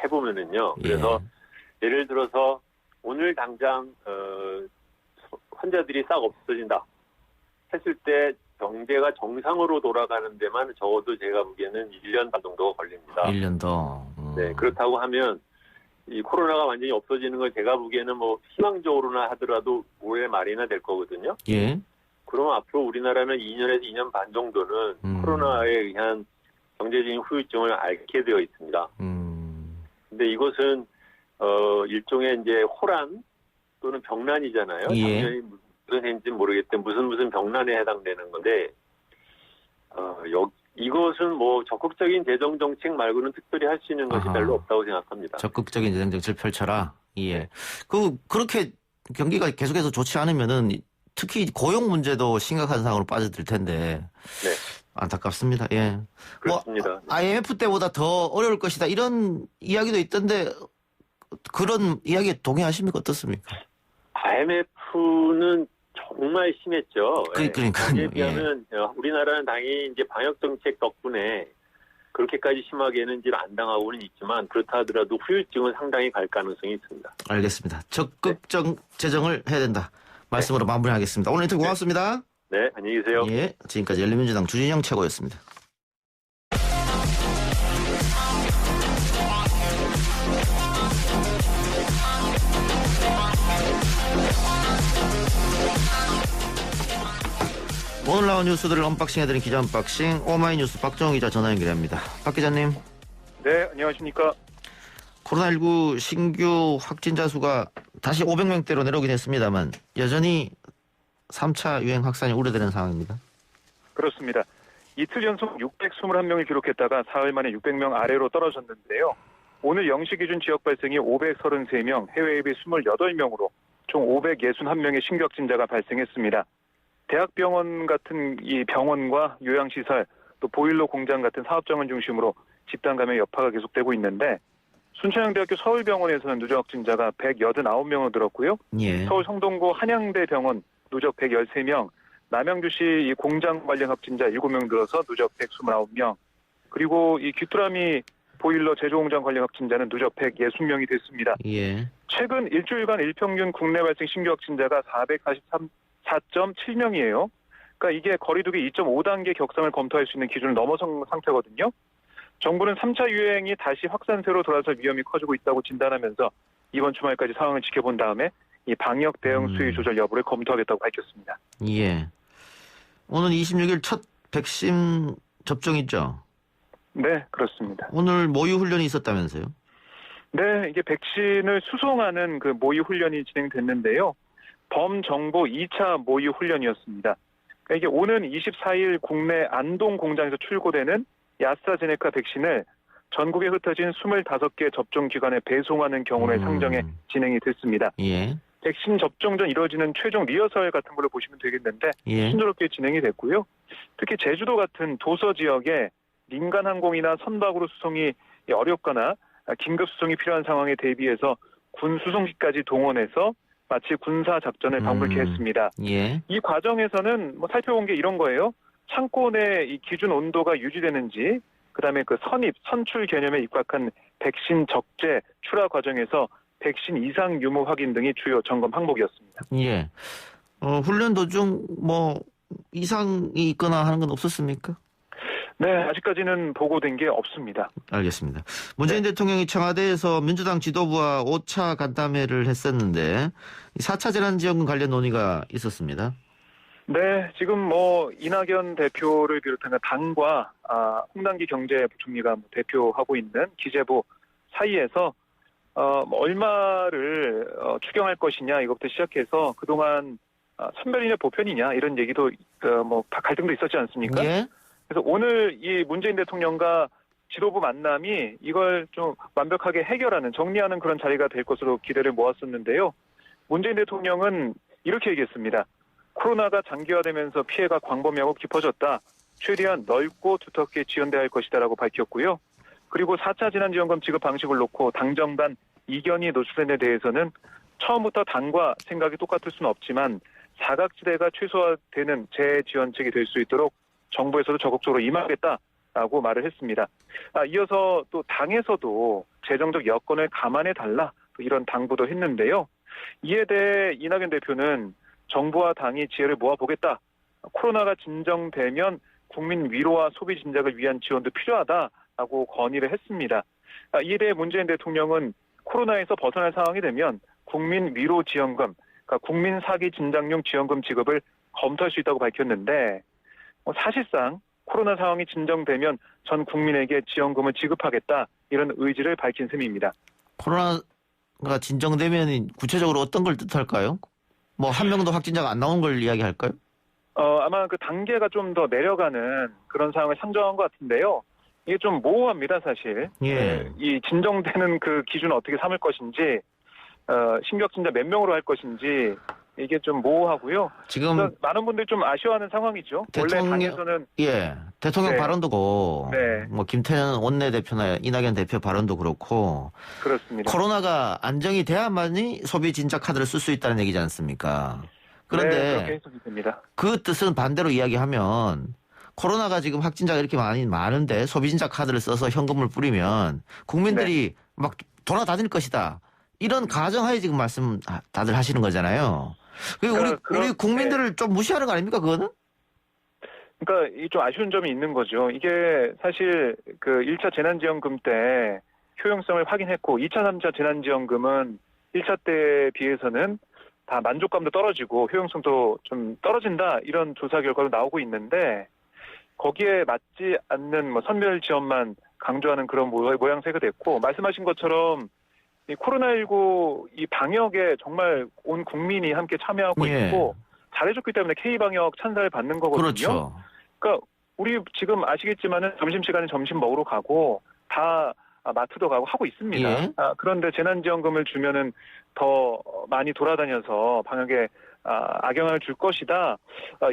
해보면은요. 그래서 예를 들어서 오늘 당장 환자들이 싹 없어진다 했을 때 경제가 정상으로 돌아가는 데만 적어도 제가 보기에는 1년 반 정도가 걸립니다. 1년 더. 네, 그렇다고 하면 이 코로나가 완전히 없어지는 걸 제가 보기에는 뭐 희망적으로나 하더라도 올해 말이나 될 거거든요. 예. 그럼 앞으로 우리나라는 2년에서 2년 반 정도는 코로나에 의한 경제적인 후유증을 앓게 되어 있습니다. 근데 이것은 일종의 이제 호란 또는 병난이잖아요. 예. 당연히 무슨 해인지는 모르겠는데 무슨 병난에 해당되는 건데 이것은 뭐 적극적인 재정 정책 말고는 특별히 할 수 있는 것이 별로 없다고 생각합니다. 적극적인 재정 정책을 펼쳐라. 예. 그렇게 경기가 계속해서 좋지 않으면은 특히 고용 문제도 심각한 상황으로 빠져들 텐데. 네. 안타깝습니다. 예. 그렇습니다. 뭐 IMF 때보다 더 어려울 것이다. 이런 이야기도 있던데 그런 이야기에 동의하십니까? 어떻습니까? IMF는 정말 심했죠. 그러니까요. 거기에 비하면 우리나라는 당연히 이제 방역 정책 덕분에 그렇게까지 심하게는 이제 안 당하고는 있지만 그렇다 하더라도 후유증은 상당히 갈 가능성이 있습니다. 알겠습니다. 적극적 재정을 해야 된다. 말씀으로 마무리하겠습니다. 오늘 인터뷰 고맙습니다. 네, 안녕히 계세요. 예, 지금까지 열린민주당 주진영 최고였습니다. 오늘 나온 뉴스들을 언박싱해드린 기자 언박싱 오마이뉴스 박정호 기자 전화 연결합니다. 박 기자님. 네, 안녕하십니까. 코로나19 신규 확진자 수가 다시 500명대로 내려오긴 했습니다만 여전히 3차 유행 확산이 우려되는 상황입니다. 그렇습니다. 이틀 연속 621명을 기록했다가 사흘 만에 600명 아래로 떨어졌는데요. 오늘 0시 기준 지역 발생이 533명, 해외 입이 28명으로 총 561명의 신규 확진자가 발생했습니다. 대학병원 같은 이 병원과 요양시설, 또 보일러 공장 같은 사업장을 중심으로 집단 감염 여파가 계속되고 있는데 순천향대학교 서울병원에서는 누적 확진자가 189명으로 늘었고요. 예. 서울 성동구 한양대병원 누적 113명, 남양주시 이 공장 관련 확진자 7명 늘어서 누적 129명, 그리고 이 귀뚜라미 보일러 제조공장 관련 확진자는 누적 160명이 됐습니다. 예. 최근 일주일간 일평균 국내 발생 신규 확진자가 443.7명이에요. 그러니까 이게 거리두기 2.5단계 격상을 검토할 수 있는 기준을 넘어선 상태거든요. 정부는 3차 유행이 다시 확산세로 돌아설 위험이 커지고 있다고 진단하면서 이번 주말까지 상황을 지켜본 다음에 이 방역 대응 수위 조절 여부를 검토하겠다고 밝혔습니다. 예. 오늘 26일 첫 백신 접종 있죠? 네, 그렇습니다. 오늘 모의 훈련이 있었다면서요? 네, 이게 백신을 수송하는 그 모의 훈련이 진행됐는데요. 범정보 2차 모의 훈련이었습니다. 그러니까 이게 오는 24일 국내 안동 공장에서 출고되는 야스트라제네카 백신을 전국에 흩어진 25개 접종 기관에 배송하는 경우를 상정해 진행이 됐습니다. 예. 백신 접종 전 이루어지는 최종 리허설 같은 걸로 보시면 되겠는데 예. 순조롭게 진행이 됐고요. 특히 제주도 같은 도서 지역에 민간 항공이나 선박으로 수송이 어렵거나 긴급 수송이 필요한 상황에 대비해서 군 수송기까지 동원해서 마치 군사 작전을 방불케 했습니다. 예. 이 과정에서는 뭐 살펴본 게 이런 거예요. 창고 내 이 기준 온도가 유지되는지, 그다음에 그 선출 개념에 입각한 백신 적재 출하 과정에서 백신 이상 유무 확인 등이 주요 점검 항목이었습니다. 예. 훈련 도중 뭐 이상이 있거나 하는 건 없었습니까? 네, 아직까지는 보고된 게 없습니다. 알겠습니다. 문재인 대통령이 청와대에서 민주당 지도부와 5차 간담회를 했었는데 4차 재난지원금 관련 논의가 있었습니다. 네, 지금 뭐 이낙연 대표를 비롯한 당과 홍남기 경제부총리가 대표하고 있는 기재부 사이에서 뭐 얼마를 추경할 것이냐 이것부터 시작해서 그동안 선별이냐 보편이냐 이런 얘기도 뭐 갈등도 있었지 않습니까? 예. 그래서 오늘 이 문재인 대통령과 지도부 만남이 이걸 좀 완벽하게 해결하는 정리하는 그런 자리가 될 것으로 기대를 모았었는데요. 문재인 대통령은 이렇게 얘기했습니다. 코로나가 장기화되면서 피해가 광범위하고 깊어졌다. 최대한 넓고 두텁게 지원돼야 할 것이다라고 밝혔고요. 그리고 4차 재난지원금 지급 방식을 놓고 당정간 이견이 노출된 데 대해서는 처음부터 당과 생각이 똑같을 수는 없지만 사각지대가 최소화되는 재지원책이 될 수 있도록 정부에서도 적극적으로 임하겠다라고 말을 했습니다. 이어서 또 당에서도 재정적 여건을 감안해달라 이런 당부도 했는데요. 이에 대해 이낙연 대표는 정부와 당이 지혜를 모아보겠다. 코로나가 진정되면 국민 위로와 소비 진작을 위한 지원도 필요하다라고 건의를 했습니다. 이에 대해 문재인 대통령은 코로나에서 벗어날 상황이 되면 국민 위로 지원금, 그러니까 국민 사기 진작용 지원금 지급을 검토할 수 있다고 밝혔는데 사실상 코로나 상황이 진정되면 전 국민에게 지원금을 지급하겠다 이런 의지를 밝힌 셈입니다. 코로나가 진정되면 구체적으로 어떤 걸 뜻할까요? 뭐 한 명도 확진자가 안 나온 걸 이야기할까요? 아마 그 단계가 좀 더 내려가는 그런 상황을 상정한 것 같은데요. 이게 좀 모호합니다, 사실. 예. 이 진정되는 그 기준을 어떻게 삼을 것인지, 신규확진자 몇 명으로 할 것인지 이게 좀 모호하고요. 지금 많은 분들이 좀 아쉬워하는 상황이죠. 원래 당에서는 대통령 네. 발언도고 네. 뭐 김태년 원내대표나 이낙연 대표 발언도 그렇고 그렇습니다. 코로나가 안정이 돼야만이 소비 진작 카드를 쓸 수 있다는 얘기지 않습니까? 네, 그런데 그렇게 해석이 됩니다. 그 뜻은 반대로 이야기하면 코로나가 지금 확진자가 이렇게 많은데 소비 진작 카드를 써서 현금을 뿌리면 국민들이 막 돌아다닐 것이다. 이런 가정하에 지금 말씀 다들 하시는 거잖아요. 우리 국민들을 좀 무시하는 거 아닙니까, 그거는? 그러니까 이 좀 아쉬운 점이 있는 거죠. 이게 사실 그 1차 재난지원금 때 효용성을 확인했고 2차, 3차 재난지원금은 1차 때에 비해서는 다 만족감도 떨어지고 효용성도 좀 떨어진다 이런 조사 결과로 나오고 있는데 거기에 맞지 않는 뭐 선별 지원만 강조하는 그런 모양새가 됐고 말씀하신 것처럼 이 코로나19 이 방역에 정말 온 국민이 함께 참여하고 있고 잘해줬기 때문에 K방역 찬사를 받는 거거든요. 그렇죠. 그러니까 우리 지금 아시겠지만은 점심시간에 점심 먹으러 가고 다 마트도 가고 하고 있습니다. 예. 그런데 재난지원금을 주면은 더 많이 돌아다녀서 방역에 악영향을 줄 것이다.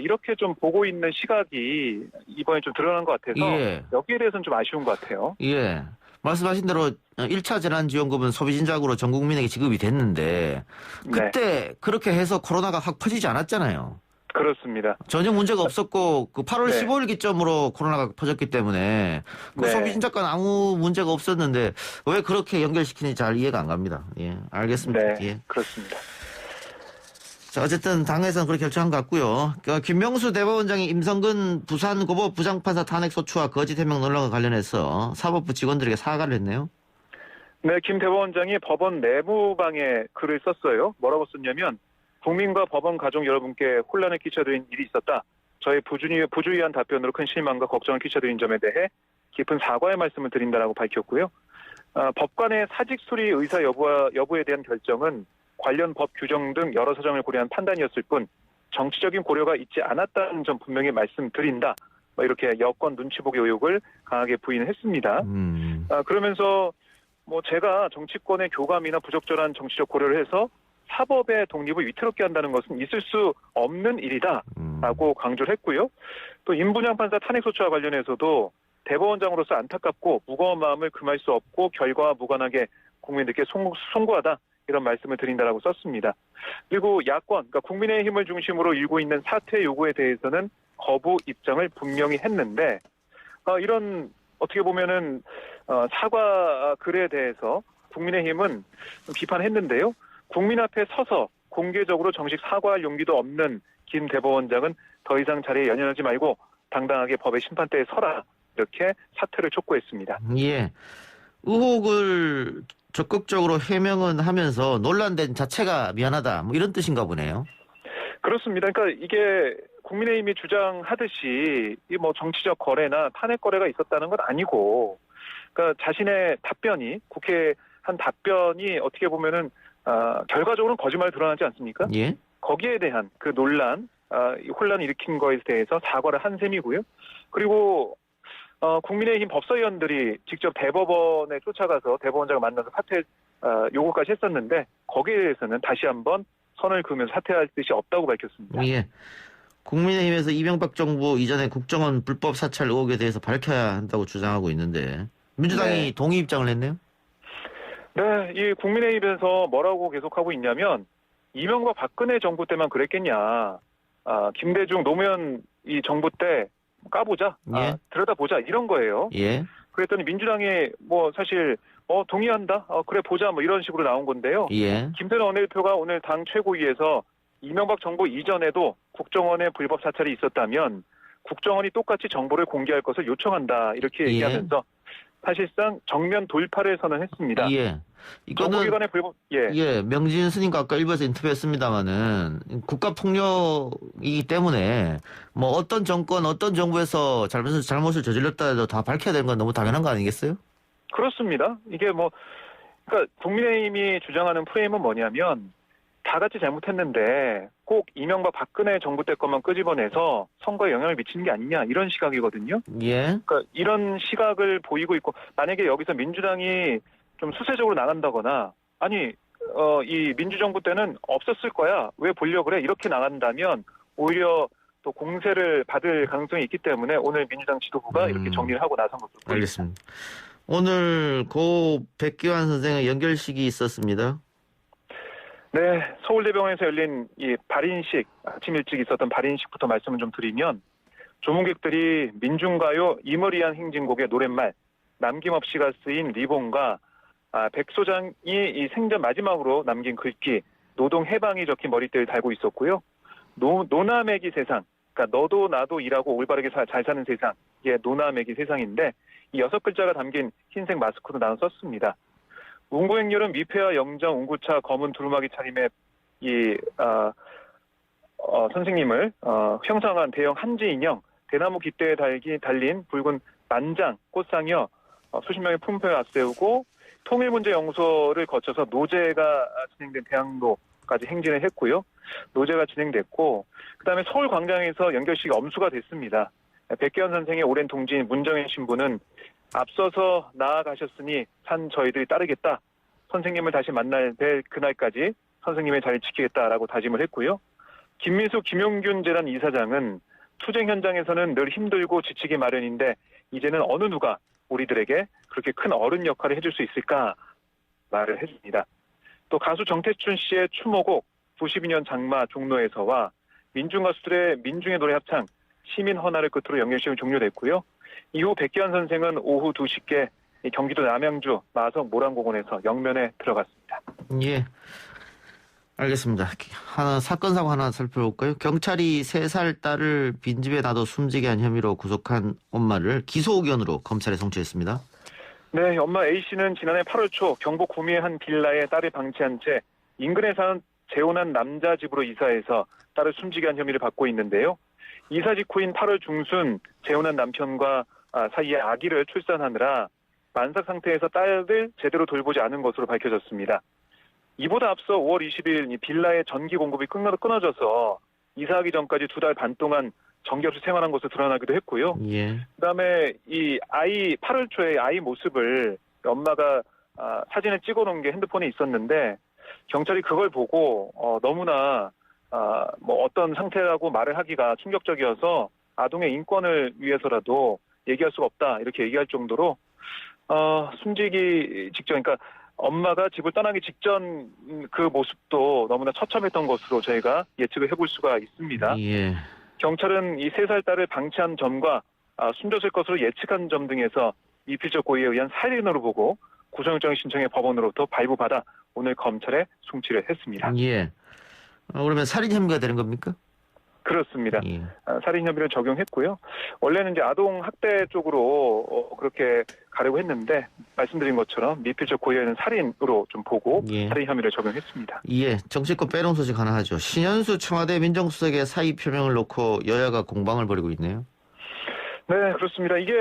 이렇게 좀 보고 있는 시각이 이번에 좀 드러난 것 같아서 여기에 대해서는 좀 아쉬운 것 같아요. 예. 말씀하신 대로 1차 재난지원금은 소비진작으로 전 국민에게 지급이 됐는데 그때 그렇게 해서 코로나가 확 퍼지지 않았잖아요. 그렇습니다. 전혀 문제가 없었고 그 8월 15일 기점으로 코로나가 퍼졌기 때문에 그 소비진작과는 아무 문제가 없었는데 왜 그렇게 연결시키는지 잘 이해가 안 갑니다. 예, 알겠습니다. 네, 그렇습니다. 자, 어쨌든 당에서는 그렇게 결정한 것 같고요. 김명수 대법원장이 임성근 부산고법 부장판사 탄핵소추와 거짓 해명 논란과 관련해서 사법부 직원들에게 사과를 했네요. 네, 김 대법원장이 법원 내부방에 글을 썼어요. 뭐라고 썼냐면 국민과 법원 가족 여러분께 혼란을 끼쳐드린 일이 있었다. 저의 부주의한 답변으로 큰 실망과 걱정을 끼쳐드린 점에 대해 깊은 사과의 말씀을 드린다라고 밝혔고요. 법관의 사직 수리 의사 여부에 대한 결정은 관련 법 규정 등 여러 사정을 고려한 판단이었을 뿐 정치적인 고려가 있지 않았다는 점 분명히 말씀드린다. 이렇게 여권 눈치 보기 의혹을 강하게 부인했습니다. 그러면서 제가 정치권의 교감이나 부적절한 정치적 고려를 해서 사법의 독립을 위태롭게 한다는 것은 있을 수 없는 일이다라고 강조를 했고요. 또 임분양 판사 탄핵소추와 관련해서도 대법원장으로서 안타깝고 무거운 마음을 금할 수 없고 결과와 무관하게 국민들께 송구하다 이런 말씀을 드린다라고 썼습니다. 그리고 야권, 그러니까 국민의힘을 중심으로 일고 있는 사퇴 요구에 대해서는 거부 입장을 분명히 했는데 이런 어떻게 보면은 사과 글에 대해서 국민의힘은 비판했는데요. 국민 앞에 서서 공개적으로 정식 사과할 용기도 없는 김 대법원장은 더 이상 자리에 연연하지 말고 당당하게 법의 심판대에 서라 이렇게 사퇴를 촉구했습니다. 예, 의혹을 적극적으로 해명은 하면서 논란된 자체가 미안하다 이런 뜻인가 보네요. 그렇습니다. 그러니까 이게 국민의힘이 주장하듯이 정치적 거래나 탄핵 거래가 있었다는 건 아니고, 그러니까 자신의 답변이 국회에 한 답변이 어떻게 보면은 결과적으로는 거짓말 드러나지 않습니까? 예. 거기에 대한 그 논란, 혼란을 일으킨 거에 대해서 사과를 한 셈이고요. 그리고 국민의힘 법사위원들이 직접 대법원에 쫓아가서 대법원장을 만나서 사퇴 요구까지 했었는데 거기에 대해서는 다시 한번 선을 그으면서 사퇴할 뜻이 없다고 밝혔습니다. 예. 국민의힘에서 이명박 정부 이전에 국정원 불법 사찰 의혹에 대해서 밝혀야 한다고 주장하고 있는데 민주당이 동의 입장을 했네요. 네, 이 국민의힘에서 뭐라고 계속하고 있냐면 이명박 박근혜 정부 때만 그랬겠냐. 김대중 노무현 이 정부 때 까보자, 예. 들여다보자 이런 거예요. 예. 그랬더니 민주당이 사실 동의한다, 그래 보자 이런 식으로 나온 건데요. 예. 김태년 원내대표가 오늘 당 최고위에서 이명박 정부 이전에도 국정원의 불법 사찰이 있었다면 국정원이 똑같이 정보를 공개할 것을 요청한다 이렇게 얘기하면서 사실상 정면 돌파를 선언했습니다. 예. 이거는 정보기관의 불법 명진 스님과 아까 일부에서 인터뷰했습니다마는 국가 폭력이기 때문에 어떤 정권, 어떤 정부에서 잘못을 저질렀다 해도 다 밝혀야 되는 건 너무 당연한 거 아니겠어요? 그렇습니다. 이게 그러니까 국민의힘이 주장하는 프레임은 뭐냐면 다 같이 잘못했는데 꼭 이명박 박근혜 정부 때 것만 끄집어내서 선거에 영향을 미치는 게 아니냐 이런 시각이거든요. 예. 그러니까 이런 시각을 보이고 있고 만약에 여기서 민주당이 좀 수세적으로 나간다거나 아니 이 민주정부 때는 없었을 거야 왜 보려고 그래 이렇게 나간다면 오히려 또 공세를 받을 가능성이 있기 때문에 오늘 민주당 지도부가 이렇게 정리를 하고 나선 것으로 보입니다. 알겠습니다. 오늘 고 백기환 선생의 연결식이 있었습니다. 네, 서울대병원에서 열린 이 발인식, 아침 일찍 있었던 발인식부터 말씀을 좀 드리면 조문객들이 민중가요 이머리한 행진곡의 노랫말 남김없이가 쓰인 리본과 백 소장이 이 생전 마지막으로 남긴 글귀 노동 해방이 적힌 머리띠를 달고 있었고요. 노나매기 세상, 그러니까 너도 나도 일하고 올바르게 잘 사는 세상, 이게 노나매기 세상인데 이 6글자가 담긴 흰색 마스크도 나눠 썼습니다. 운구행렬은 미패와 영정, 운구차, 검은 두루마기 차림의 이 선생님을 형상한 대형 한지 인형, 대나무 깃대에 달린 붉은 만장, 꽃상이어 수십 명의 품표에 앞세우고 통일문제연구소를 거쳐서 노제가 진행된 대학로까지 행진을 했고요. 노제가 진행됐고 그다음에 서울광장에서 연결식이 엄수가 됐습니다. 백기환 선생의 오랜 동지인 문정현 신부는 앞서서 나아가셨으니 산 저희들이 따르겠다. 선생님을 다시 만날 그날까지 선생님의 자리를 지키겠다라고 다짐을 했고요. 김민수 김용균 재단 이사장은 투쟁 현장에서는 늘 힘들고 지치기 마련인데 이제는 어느 누가 우리들에게 그렇게 큰 어른 역할을 해줄 수 있을까 말을 해줍니다. 또 가수 정태춘 씨의 추모곡 92년 장마 종로에서와 민중 가수들의 민중의 노래 합창 시민 헌화를 끝으로 연결식이 종료됐고요. 이후 백기환 선생은 오후 2시께 경기도 남양주 마성 모란공원에서 영면에 들어갔습니다. 예. 알겠습니다. 사건 사고 하나 살펴볼까요? 경찰이 3살 딸을 빈집에 놔둬 숨지게 한 혐의로 구속한 엄마를 기소 의견으로 검찰에 송치했습니다. 네, 엄마 A씨는 지난해 8월 초 경북 구미의 한 빌라에 딸을 방치한 채 인근에 사는 재혼한 남자 집으로 이사해서 딸을 숨지게 한 혐의를 받고 있는데요. 이사 직후인 8월 중순 재혼한 남편과 사이에 아기를 출산하느라 만삭 상태에서 딸을 제대로 돌보지 않은 것으로 밝혀졌습니다. 이보다 앞서 5월 20일 이 빌라의 전기 공급이 끊어져서 이사하기 전까지 2달 반 동안 전기 없이 생활한 것으로 드러나기도 했고요. 예. 그다음에 이 아이 8월 초에 아이 모습을 엄마가 사진을 찍어놓은 게 핸드폰에 있었는데 경찰이 그걸 보고 너무나 뭐 어떤 상태라고 말을 하기가 충격적이어서 아동의 인권을 위해서라도 얘기할 수가 없다 이렇게 얘기할 정도로 숨지기 직전, 그러니까 엄마가 집을 떠나기 직전 그 모습도 너무나 처참했던 것으로 저희가 예측을 해볼 수가 있습니다. 예. 경찰은 이 3살 딸을 방치한 점과 숨졌을 것으로 예측한 점 등에서 미필적 고의에 의한 살인으로 보고 구속영장을 신청해 법원으로부터 발부받아 오늘 검찰에 송치를 했습니다. 예. 그러면 살인 혐의가 되는 겁니까? 그렇습니다. 예. 살인 혐의를 적용했고요. 원래는 이제 아동 학대 쪽으로 그렇게 가려고 했는데 말씀드린 것처럼 미필적 고의에는 살인으로 좀 보고 예. 살인 혐의를 적용했습니다. 예. 정치권 빼놓은 소식 하나 하죠. 신현수 청와대 민정수석의 사의 표명을 놓고 여야가 공방을 벌이고 있네요. 네, 그렇습니다. 이게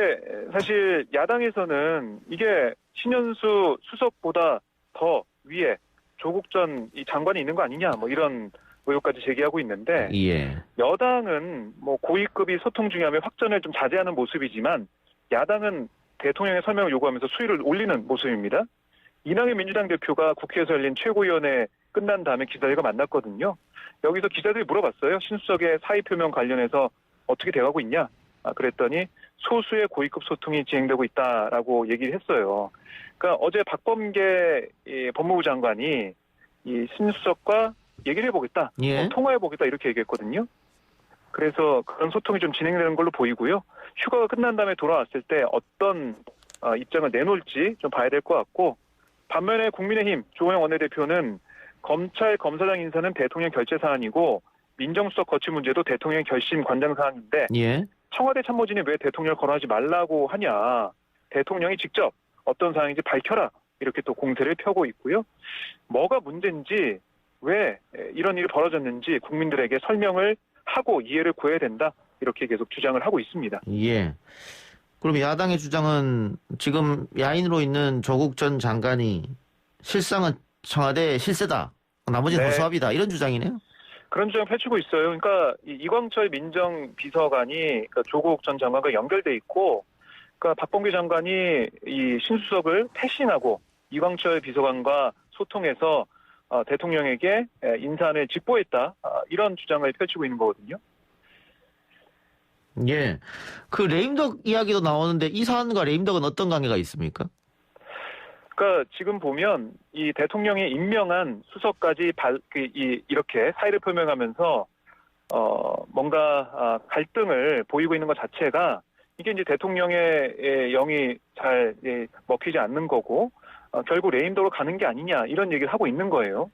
사실 야당에서는 이게 신현수 수석보다 더 위에 조국 전 이 장관이 있는 거 아니냐 뭐 이런 의혹까지 제기하고 있는데 예. 여당은 뭐 고위급이 소통 중요하면 확전을 좀 자제하는 모습이지만 야당은 대통령의 설명을 요구하면서 수위를 올리는 모습입니다. 이낙연 민주당 대표가 국회에서 열린 최고위원회 끝난 다음에 기자들과 만났거든요. 여기서 기자들이 물어봤어요. 신수석의 사의 표명 관련해서 어떻게 돼가고 있냐? 그랬더니 소수의 고위급 소통이 진행되고 있다라고 얘기를 했어요. 그러니까 어제 박범계 법무부 장관이 이 신수석과 얘기를 해보겠다, 예. 통화해보겠다 이렇게 얘기했거든요. 그래서 그런 소통이 좀 진행되는 걸로 보이고요. 휴가가 끝난 다음에 돌아왔을 때 어떤 입장을 내놓을지 좀 봐야 될 것 같고, 반면에 국민의힘 조호영 원내대표는 검찰 검사장 인사는 대통령 결재 사안이고 민정수석 거취 문제도 대통령 결심 관장 사안인데 예. 청와대 참모진이 왜 대통령을 거론하지 말라고 하냐, 대통령이 직접 어떤 사항인지 밝혀라 이렇게 또 공세를 펴고 있고요. 뭐가 문제인지 왜 이런 일이 벌어졌는지 국민들에게 설명을 하고 이해를 구해야 된다 이렇게 계속 주장을 하고 있습니다. 예. 그럼 야당의 주장은 지금 야인으로 있는 조국 전 장관이 실상은 청와대 실세다, 나머지는 네. 허수아비다 이런 주장이네요. 그런 주장 펼치고 있어요. 그러니까 이광철 민정비서관이 그러니까 조국 전 장관과 연결돼 있고, 그러니까 박범계 장관이 이 신수석을 패싱하고 이광철 비서관과 소통해서 대통령에게 인사안을 직보했다 이런 주장을 펼치고 있는 거거든요. 예. 그 레임덕 이야기도 나오는데 이 사안과 레임덕은 어떤 관계가 있습니까? 그러니까 지금 보면 이 대통령이 임명한 수석까지 이렇게 사의를 표명하면서 뭔가 갈등을 보이고 있는 것 자체가 이게 이제 대통령의 영이 잘 먹히지 않는 거고 결국 레임덕으로 가는 게 아니냐 이런 얘기를 하고 있는 거예요.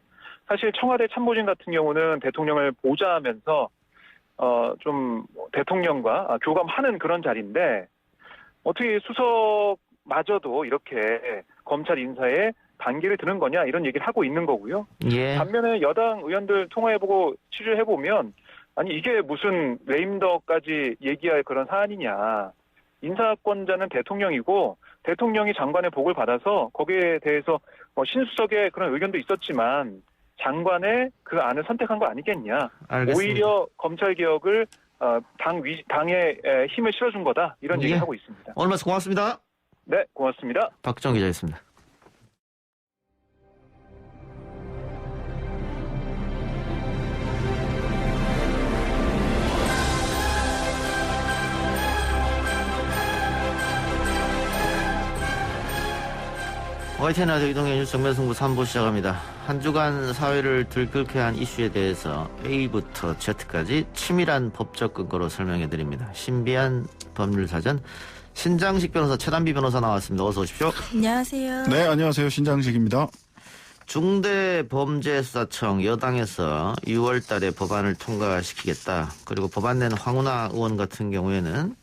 사실 청와대 참모진 같은 경우는 대통령을 보좌하면서 좀 대통령과 교감하는 그런 자리인데 어떻게 수석마저도 이렇게 검찰 인사에 반기를 드는 거냐 이런 얘기를 하고 있는 거고요. 예. 반면에 여당 의원들 통화해보고 취재해보면 아니 이게 무슨 레임덕까지 얘기할 그런 사안이냐. 인사권자는 대통령이고 대통령이 장관의 복을 받아서 거기에 대해서 신수석의 그런 의견도 있었지만 장관의 그 안을 선택한 거 아니겠냐. 알겠습니다. 오히려 검찰개혁을 당에 힘을 실어준 거다. 이런 얘기를 하고 있습니다. 오늘 말씀 고맙습니다. 네, 고맙습니다. 박정 기자였습니다. YTN 라디오 이동현 뉴스 정면승부 3부 시작합니다. 한 주간 사회를 들끓게 한 이슈에 대해서 A부터 Z까지 치밀한 법적 근거로 설명해드립니다. 신비한 법률사전 신장식 변호사, 최단비 변호사 나왔습니다. 어서 오십시오. 안녕하세요. 네, 안녕하세요. 신장식입니다. 중대범죄수사청 여당에서 6월 달에 법안을 통과시키겠다. 그리고 법안 낸 황운하 의원 같은 경우에는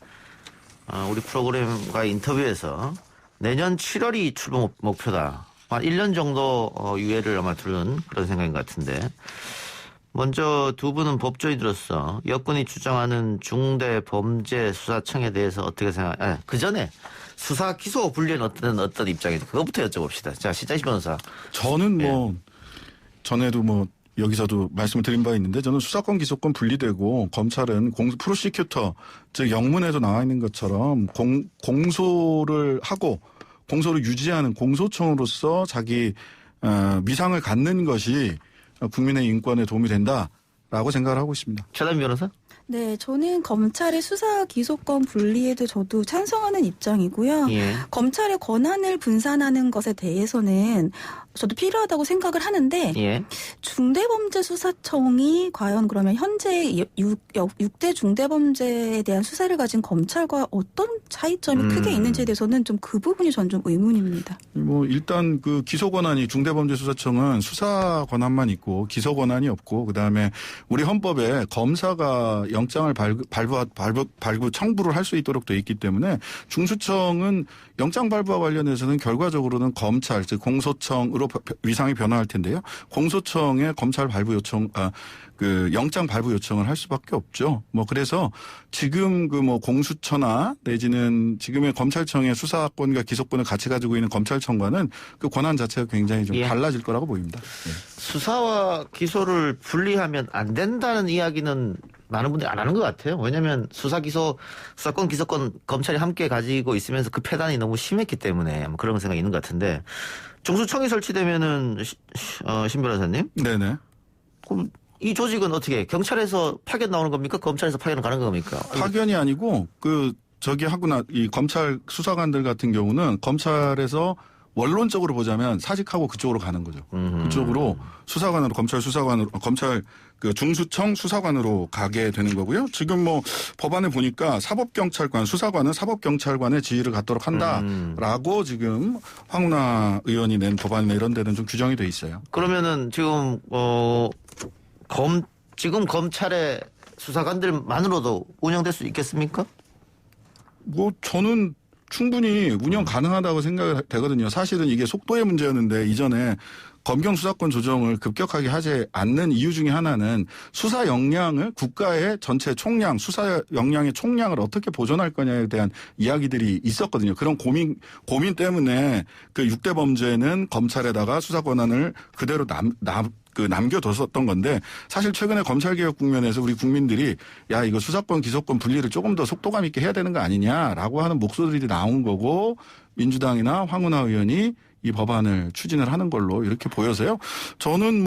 우리 프로그램과 인터뷰에서 내년 7월이 출범 목표다. 한 1년 정도 유예를 아마 두는 그런 생각인 것 같은데 먼저 두 분은 법조인으로서 여권이 주장하는 중대범죄수사청에 대해서 어떻게 그 전에 수사 기소 분리는 어떤 입장인지 그것부터 여쭤봅시다. 자, 신장식 변호사. 저는 전에도 여기서도 말씀을 드린 바 있는데 저는 수사권 기소권 분리되고 검찰은 프로시큐터 즉 영문에도 나와 있는 것처럼 공소를 하고 공소를 유지하는 공소청으로서 자기 미상을 갖는 것이 국민의 인권에 도움이 된다라고 생각을 하고 있습니다. 최단 변호사? 네, 저는 검찰의 수사 기소권 분리에도 저도 찬성하는 입장이고요. 예. 검찰의 권한을 분산하는 것에 대해서는 저도 필요하다고 생각을 하는데 예. 중대범죄수사청이 과연 그러면 현재 6대 중대범죄에 대한 수사를 가진 검찰과 어떤 차이점이 크게 있는지에 대해서는 좀 그 부분이 전 좀 의문입니다. 일단 그 기소 권한이 중대범죄수사청은 수사 권한만 있고 기소 권한이 없고 그다음에 우리 헌법에 검사가 영장을 발부 청부를 할 수 있도록 돼 있기 때문에 중수청은 영장 발부와 관련해서는 결과적으로는 검찰 즉 공소청으로 위상이 변화할 텐데요. 공소청에 검찰 발부 요청 그 영장 발부 요청을 할 수밖에 없죠. 그래서 지금 공수처나 내지는 지금의 검찰청의 수사권과 기소권을 같이 가지고 있는 검찰청과는 그 권한 자체가 굉장히 좀 달라질 거라고 보입니다. 네. 수사와 기소를 분리하면 안 된다는 이야기는 많은 분들이 안 하는 것 같아요. 왜냐하면 수사권, 기소권 검찰이 함께 가지고 있으면서 그 폐단이 너무 심했기 때문에 그런 생각이 있는 것 같은데 중수청이 설치되면은 신 변호사님? 네네. 그럼 이 조직은 어떻게 경찰에서 파견 나오는 겁니까? 검찰에서 파견 가는 겁니까? 파견이 아니고 이 검찰 수사관들 같은 경우는 검찰에서 원론적으로 보자면 사직하고 그쪽으로 가는 거죠. 그쪽으로 수사관으로 검찰 그 중수청 수사관으로 가게 되는 거고요. 지금 법안에 보니까 사법경찰관 수사관은 사법경찰관의 지위를 갖도록 한다라고 지금 황운하 의원이 낸 법안이나 이런 데는 좀 규정이 돼 있어요. 그러면은 지금 지금 검찰의 수사관들만으로도 운영될 수 있겠습니까? 저는 충분히 운영 가능하다고 생각이 되거든요. 사실은 이게 속도의 문제였는데 이전에 검경 수사권 조정을 급격하게 하지 않는 이유 중에 하나는 수사 역량을 국가의 전체 총량, 수사 역량의 총량을 어떻게 보존할 거냐에 대한 이야기들이 있었거든요. 그런 고민 때문에 그 6대 범죄는 검찰에다가 수사 권한을 그대로 남겨뒀었던 건데 사실 최근에 검찰개혁 국면에서 우리 국민들이 이거 수사권 기소권 분리를 조금 더 속도감 있게 해야 되는 거 아니냐라고 하는 목소리들이 나온 거고 민주당이나 황운하 의원이 이 법안을 추진을 하는 걸로 이렇게 보여서요. 저는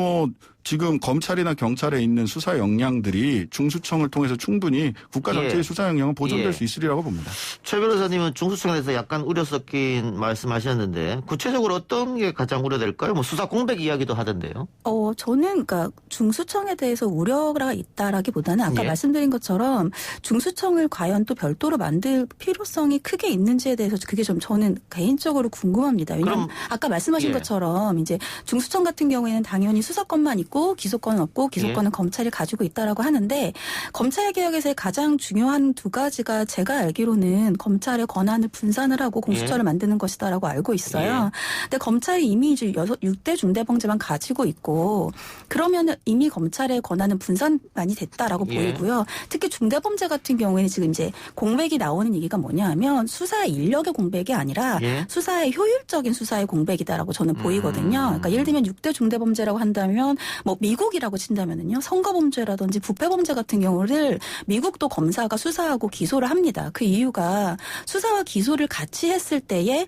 지금 검찰이나 경찰에 있는 수사 역량들이 중수청을 통해서 충분히 국가 전체의 수사 역량은 보존될 수 있으리라고 봅니다. 최 변호사님은 중수청에 대해서 약간 우려 섞인 말씀하셨는데 구체적으로 어떤 게 가장 우려될까요? 수사 공백 이야기도 하던데요. 저는 중수청에 대해서 우려가 있다라기보다는 아까 말씀드린 것처럼 중수청을 과연 또 별도로 만들 필요성이 크게 있는지에 대해서 그게 좀 저는 개인적으로 궁금합니다. 왜냐하면 아까 말씀하신 것처럼 이제 중수청 같은 경우에는 당연히 수사권만 있고 기소권은 없고 기소권은 검찰이 가지고 있다라고 하는데 검찰 개혁에서의 가장 중요한 두 가지가 제가 알기로는 검찰의 권한을 분산을 하고 공수처를 만드는 것이다라고 알고 있어요. 근데 검찰이 이미 이제 6대 중대범죄만 가지고 있고 그러면은 이미 검찰의 권한은 분산 많이 됐다라고 보이고요. 특히 중대범죄 같은 경우에는 지금 이제 공백이 나오는 얘기가 뭐냐하면 수사 인력의 공백이 아니라 수사의 효율적인 수사의 공백이다라고 저는 보이거든요. 그러니까 예를 들면 6대 중대범죄라고 한다면 미국이라고 친다면은요. 선거범죄라든지 부패범죄 같은 경우를 미국도 검사가 수사하고 기소를 합니다. 그 이유가 수사와 기소를 같이 했을 때에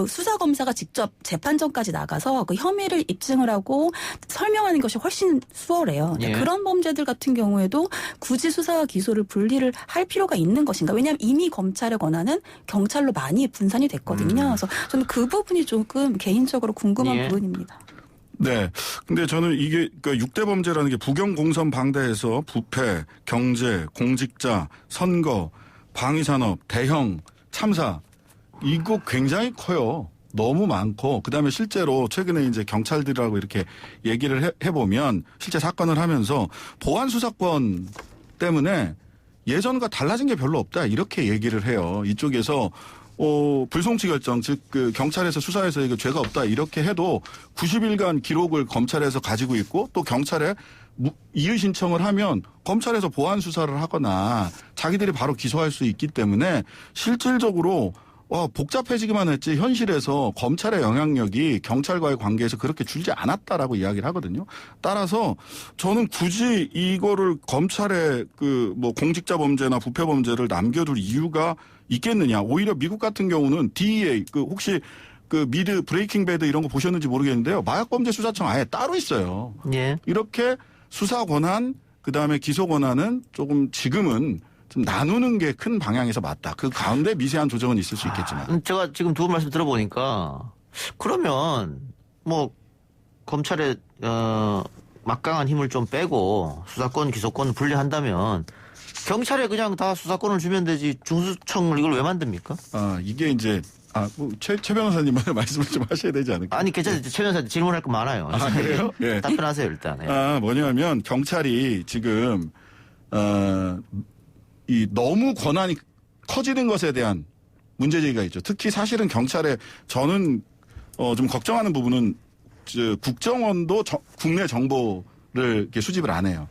수사검사가 직접 재판정까지 나가서 그 혐의를 입증을 하고 설명하는 것이 훨씬 수월해요. 그런 범죄들 같은 경우에도 굳이 수사와 기소를 분리를 할 필요가 있는 것인가. 왜냐하면 이미 검찰의 권한은 경찰로 많이 분산이 됐거든요. 그래서 저는 그 부분이 조금 개인적으로 궁금한 부분입니다. 네. 근데 저는 이게 6대 범죄라는 게 부경공선 방대해서 부패, 경제, 공직자, 선거, 방위산업, 대형, 참사 이거 굉장히 커요. 너무 많고 그다음에 실제로 최근에 이제 경찰들하고 이렇게 얘기를 해보면 실제 사건을 하면서 보안 수사권 때문에 예전과 달라진 게 별로 없다 이렇게 얘기를 해요. 이쪽에서 불송치 결정, 즉 그 경찰에서 수사해서 이거 죄가 없다 이렇게 해도 90일간 기록을 검찰에서 가지고 있고 또 경찰에 이의 신청을 하면 검찰에서 보완 수사를 하거나 자기들이 바로 기소할 수 있기 때문에 실질적으로 복잡해지기만 했지 현실에서 검찰의 영향력이 경찰과의 관계에서 그렇게 줄지 않았다라고 이야기를 하거든요. 따라서 저는 굳이 이거를 검찰의 그 뭐 공직자 범죄나 부패 범죄를 남겨둘 이유가 있겠느냐. 오히려 미국 같은 경우는 DEA 혹시 그 미드 브레이킹 배드 이런 거 보셨는지 모르겠는데요. 마약범죄 수사청 아예 따로 있어요. 예. 이렇게 수사 권한 그다음에 기소 권한은 조금 지금은 좀 나누는 게 큰 방향에서 맞다. 그 가운데 미세한 조정은 있을 수 있겠지만. 제가 지금 두 분 말씀 들어보니까 그러면 뭐 검찰의 막강한 힘을 좀 빼고 수사권 기소권 분리한다면 경찰에 그냥 다 수사권을 주면 되지 중수청을 이걸 왜 만듭니까? 이게 이제 최 변호사님 말씀을 좀 하셔야 되지 않을까요? 아니 괜찮아요. 최 변호사님 질문할 거 많아요. 그래요? 예. 답변하세요 일단. 예. 뭐냐면 경찰이 지금 이 너무 권한이 커지는 것에 대한 문제제기가 있죠. 특히 사실은 경찰에 저는 좀 걱정하는 부분은 국정원도 국내 정보를 이렇게 수집을 안 해요.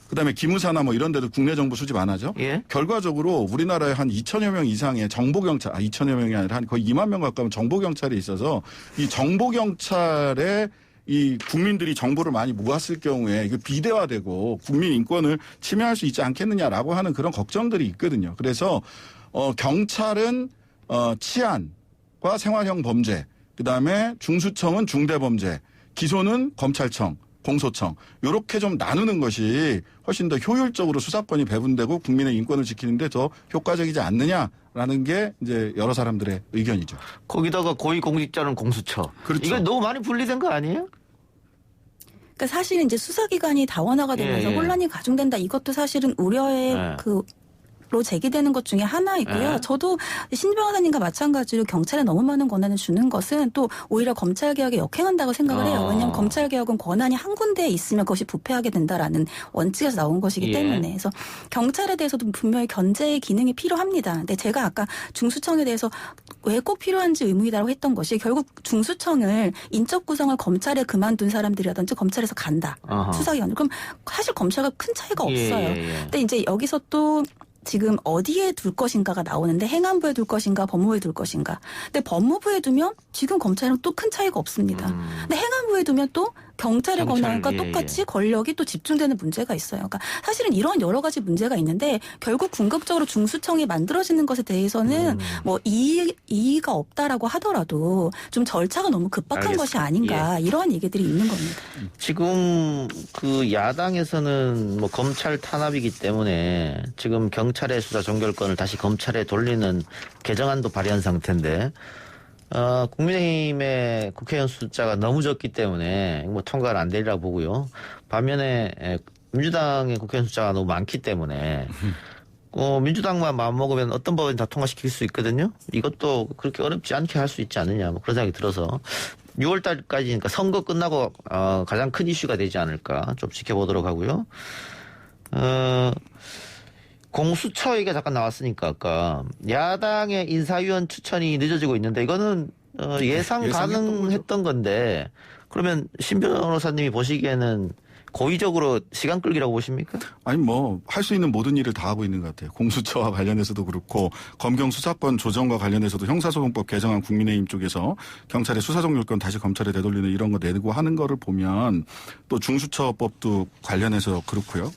그다음에 기무사나 뭐 이런 데도 국내 정보 수집 안 하죠. 예? 결과적으로 우리나라에 한 2천여 명 이상의 정보경찰, 2천여 명이 아니라 한 거의 2만 명 가까운 정보경찰이 있어서 이 정보경찰에 이 국민들이 정보를 많이 모았을 경우에 이거 비대화되고 국민 인권을 침해할 수 있지 않겠느냐라고 하는 그런 걱정들이 있거든요. 그래서 경찰은 치안과 생활형 범죄, 그다음에 중수청은 중대범죄, 기소는 검찰청, 공소청 이렇게 좀 나누는 것이 훨씬 더 효율적으로 수사권이 배분되고 국민의 인권을 지키는데 더 효과적이지 않느냐라는 게 이제 여러 사람들의 의견이죠. 거기다가 고위공직자는 공수처. 그렇죠. 이거 너무 많이 분리된 거 아니에요? 그러니까 사실은 이제 수사기관이 다원화가 되면서 예. 혼란이 가중된다. 이것도 사실은 우려의 예. 로 제기되는 것 중에 하나이고요. 네. 저도 신 변호사님과 마찬가지로 경찰에 너무 많은 권한을 주는 것은 또 오히려 검찰개혁에 역행한다고 생각을 해요. 왜냐하면 검찰개혁은 권한이 한 군데에 있으면 그것이 부패하게 된다라는 원칙에서 나온 것이기 예. 때문에. 그래서 경찰에 대해서도 분명히 견제의 기능이 필요합니다. 근데 제가 아까 중수청에 대해서 왜 꼭 필요한지 의문이다라고 했던 것이 결국 중수청을 인적 구성을 검찰에 그만둔 사람들이라든지 검찰에서 간다. 어허. 수사기관으로. 그럼 사실 검찰과 큰 차이가 없어요. 예. 근데 이제 여기서 또 지금 어디에 둘 것인가가 나오는데 행안부에 둘 것인가 법무부에 둘 것인가. 근데 법무부에 두면 지금 검찰은 또 큰 차이가 없습니다. 근데 행안부에 두면 또 경찰의 권한과 예, 똑같이 권력이 또 집중되는 문제가 있어요. 그러니까 사실은 이런 여러 가지 문제가 있는데 결국 궁극적으로 중수청이 만들어지는 것에 대해서는 뭐 이의가 없다라고 하더라도 좀 절차가 너무 급박한 알겠습니다. 것이 아닌가 이러한 얘기들이 있는 겁니다. 지금 그 야당에서는 뭐 검찰 탄압이기 때문에 지금 경찰의 수사 종결권을 다시 검찰에 돌리는 개정안도 발의한 상태인데 국민의힘의 국회의원 숫자가 너무 적기 때문에 뭐 통과는 안 되리라고 보고요. 반면에 민주당의 국회의원 숫자가 너무 많기 때문에 민주당만 마음먹으면 어떤 법은 다 통과시킬 수 있거든요. 이것도 그렇게 어렵지 않게 할 수 있지 않느냐 뭐 그런 생각이 들어서 6월 달까지니까 선거 끝나고 가장 큰 이슈가 되지 않을까 좀 지켜보도록 하고요. 공수처 얘기가 잠깐 나왔으니까 아까 야당의 인사위원 추천이 늦어지고 있는데 이거는 예상 가능했던 건데 그러면 신 변호사님이 보시기에는 고의적으로 시간 끌기라고 보십니까? 아니 뭐 할 수 있는 모든 일을 다 하고 있는 것 같아요. 공수처와 관련해서도 그렇고 검경 수사권 조정과 관련해서도 형사소송법 개정안 국민의힘 쪽에서 경찰의 수사종결권 다시 검찰에 되돌리는 이런 거 내고 하는 거를 보면 또 중수처법도 관련해서 그렇고요.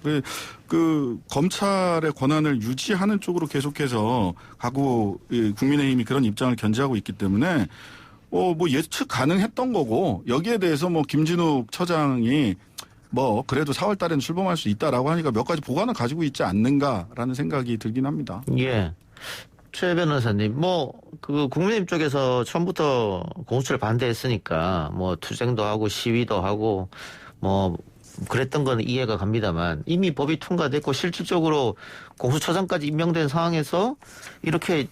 그 검찰의 권한을 유지하는 쪽으로 계속해서 가고 국민의힘이 그런 입장을 견지하고 있기 때문에 뭐 예측 가능했던 거고 여기에 대해서 뭐 김진욱 처장이 뭐 그래도 4월 달에는 출범할 수 있다라고 하니까 몇 가지 보관을 가지고 있지 않는가라는 생각이 들긴 합니다. 예. 최 변호사님, 그 국민의힘 쪽에서 처음부터 공수처를 반대했으니까 투쟁도 하고 시위도 하고 그랬던 건 이해가 갑니다만 이미 법이 통과됐고 실질적으로 공수처장까지 임명된 상황에서 이렇게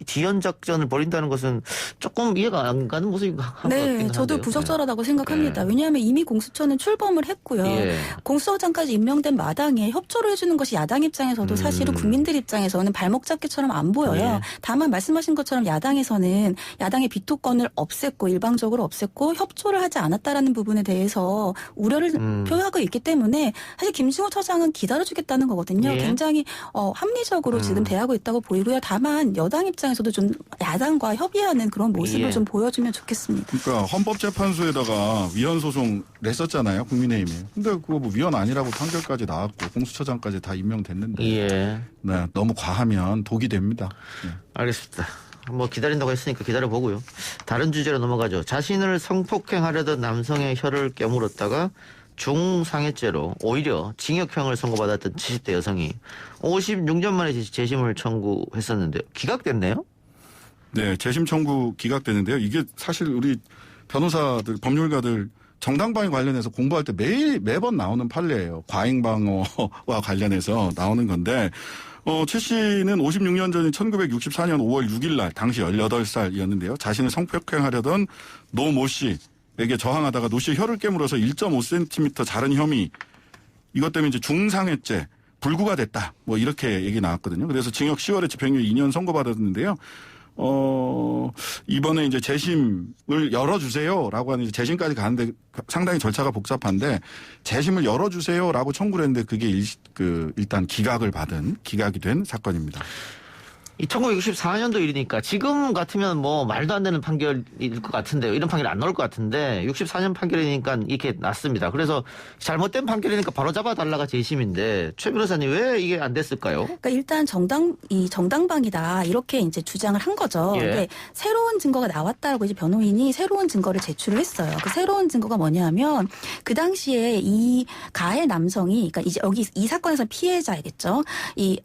지연 작전을 벌인다는 것은 조금 이해가 안 가는 모습인 것 같긴 네, 한데요. 저도 부적절하다고 생각합니다. 네. 왜냐하면 이미 공수처는 출범을 했고요. 예. 공수처장까지 임명된 마당에 협조를 해주는 것이 야당 입장에서도 사실은 국민들 입장에서는 발목 잡기처럼 안 보여요. 예. 다만 말씀하신 것처럼 야당에서는 야당의 비토권을 없앴고 일방적으로 없앴고 협조를 하지 않았다라는 부분에 대해서 우려를 표하고 있기 때문에 사실 김진호 처장은 기다려주겠다는 거거든요. 예. 굉장히 합리적으로 지금 대하고 있다고 보이고요. 다만 여당 입장에서도 좀 야당과 협의하는 그런 모습을 예. 좀 보여주면 좋겠습니다. 그러니까 헌법재판소에다가 위헌 소송 냈었잖아요, 국민의힘이. 근데 그거 뭐 위헌 아니라고 판결까지 나왔고 공수처장까지 다 임명됐는데 예. 네, 너무 과하면 독이 됩니다. 네. 알겠습니다. 뭐 기다린다고 했으니까 기다려보고요. 다른 주제로 넘어가죠. 자신을 성폭행하려던 남성의 혀를 깨물었다가 중상해죄로 오히려 징역형을 선고받았던 70대 여성이 56년 만에 재심을 청구했었는데 기각됐네요? 네, 재심 청구 기각되는데요. 이게 사실 우리 변호사들, 법률가들 정당방위 관련해서 공부할 때 매번 나오는 판례예요. 과잉방어와 관련해서 나오는 건데 최 씨는 56년 전인 1964년 5월 6일 날 당시 18살이었는데요. 자신을 성폭행하려던 노 모 씨에게 저항하다가 노 씨의 혀를 깨물어서 1.5cm 자른 혐의 이것 때문에 이제 중상해죄 불구가 됐다. 뭐 이렇게 얘기 나왔거든요. 그래서 징역 10월에 집행유예 2년 선고받았는데요. 이번에 이제 재심을 열어주세요라고 하는 이제 재심까지 가는데 상당히 절차가 복잡한데 재심을 열어주세요라고 청구를 했는데 그게 일단 기각이 된 사건입니다. 이 1964년도 일이니까 지금 같으면 뭐 말도 안 되는 판결일 것 같은데요. 이런 판결이 안 나올 것 같은데 64년 판결이니까 이렇게 났습니다. 그래서 잘못된 판결이니까 바로 잡아달라가 재심인데 최 변호사님 왜 이게 안 됐을까요? 그러니까 일단 정당방위다 이렇게 이제 주장을 한 거죠. 예. 근데 새로운 증거가 나왔다고 이제 변호인이 새로운 증거를 제출을 했어요. 그 새로운 증거가 뭐냐면 그 당시에 이 가해 남성이 그러니까 이제 여기 이 사건에서 피해자이겠죠. 이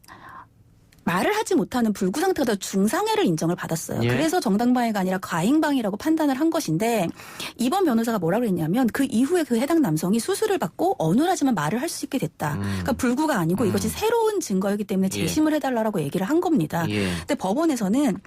말을 하지 못하는 불구 상태가 더 중상해를 인정을 받았어요. 예. 그래서 정당방위가 아니라 과잉방위라고 판단을 한 것인데 이번 변호사가 뭐라고 했냐면 그 이후에 그 해당 남성이 수술을 받고 어눌하지만 말을 할 수 있게 됐다. 그러니까 불구가 아니고 이것이 새로운 증거이기 때문에 재심을 해달라고 얘기를 한 겁니다. 예. 근데 법원에서는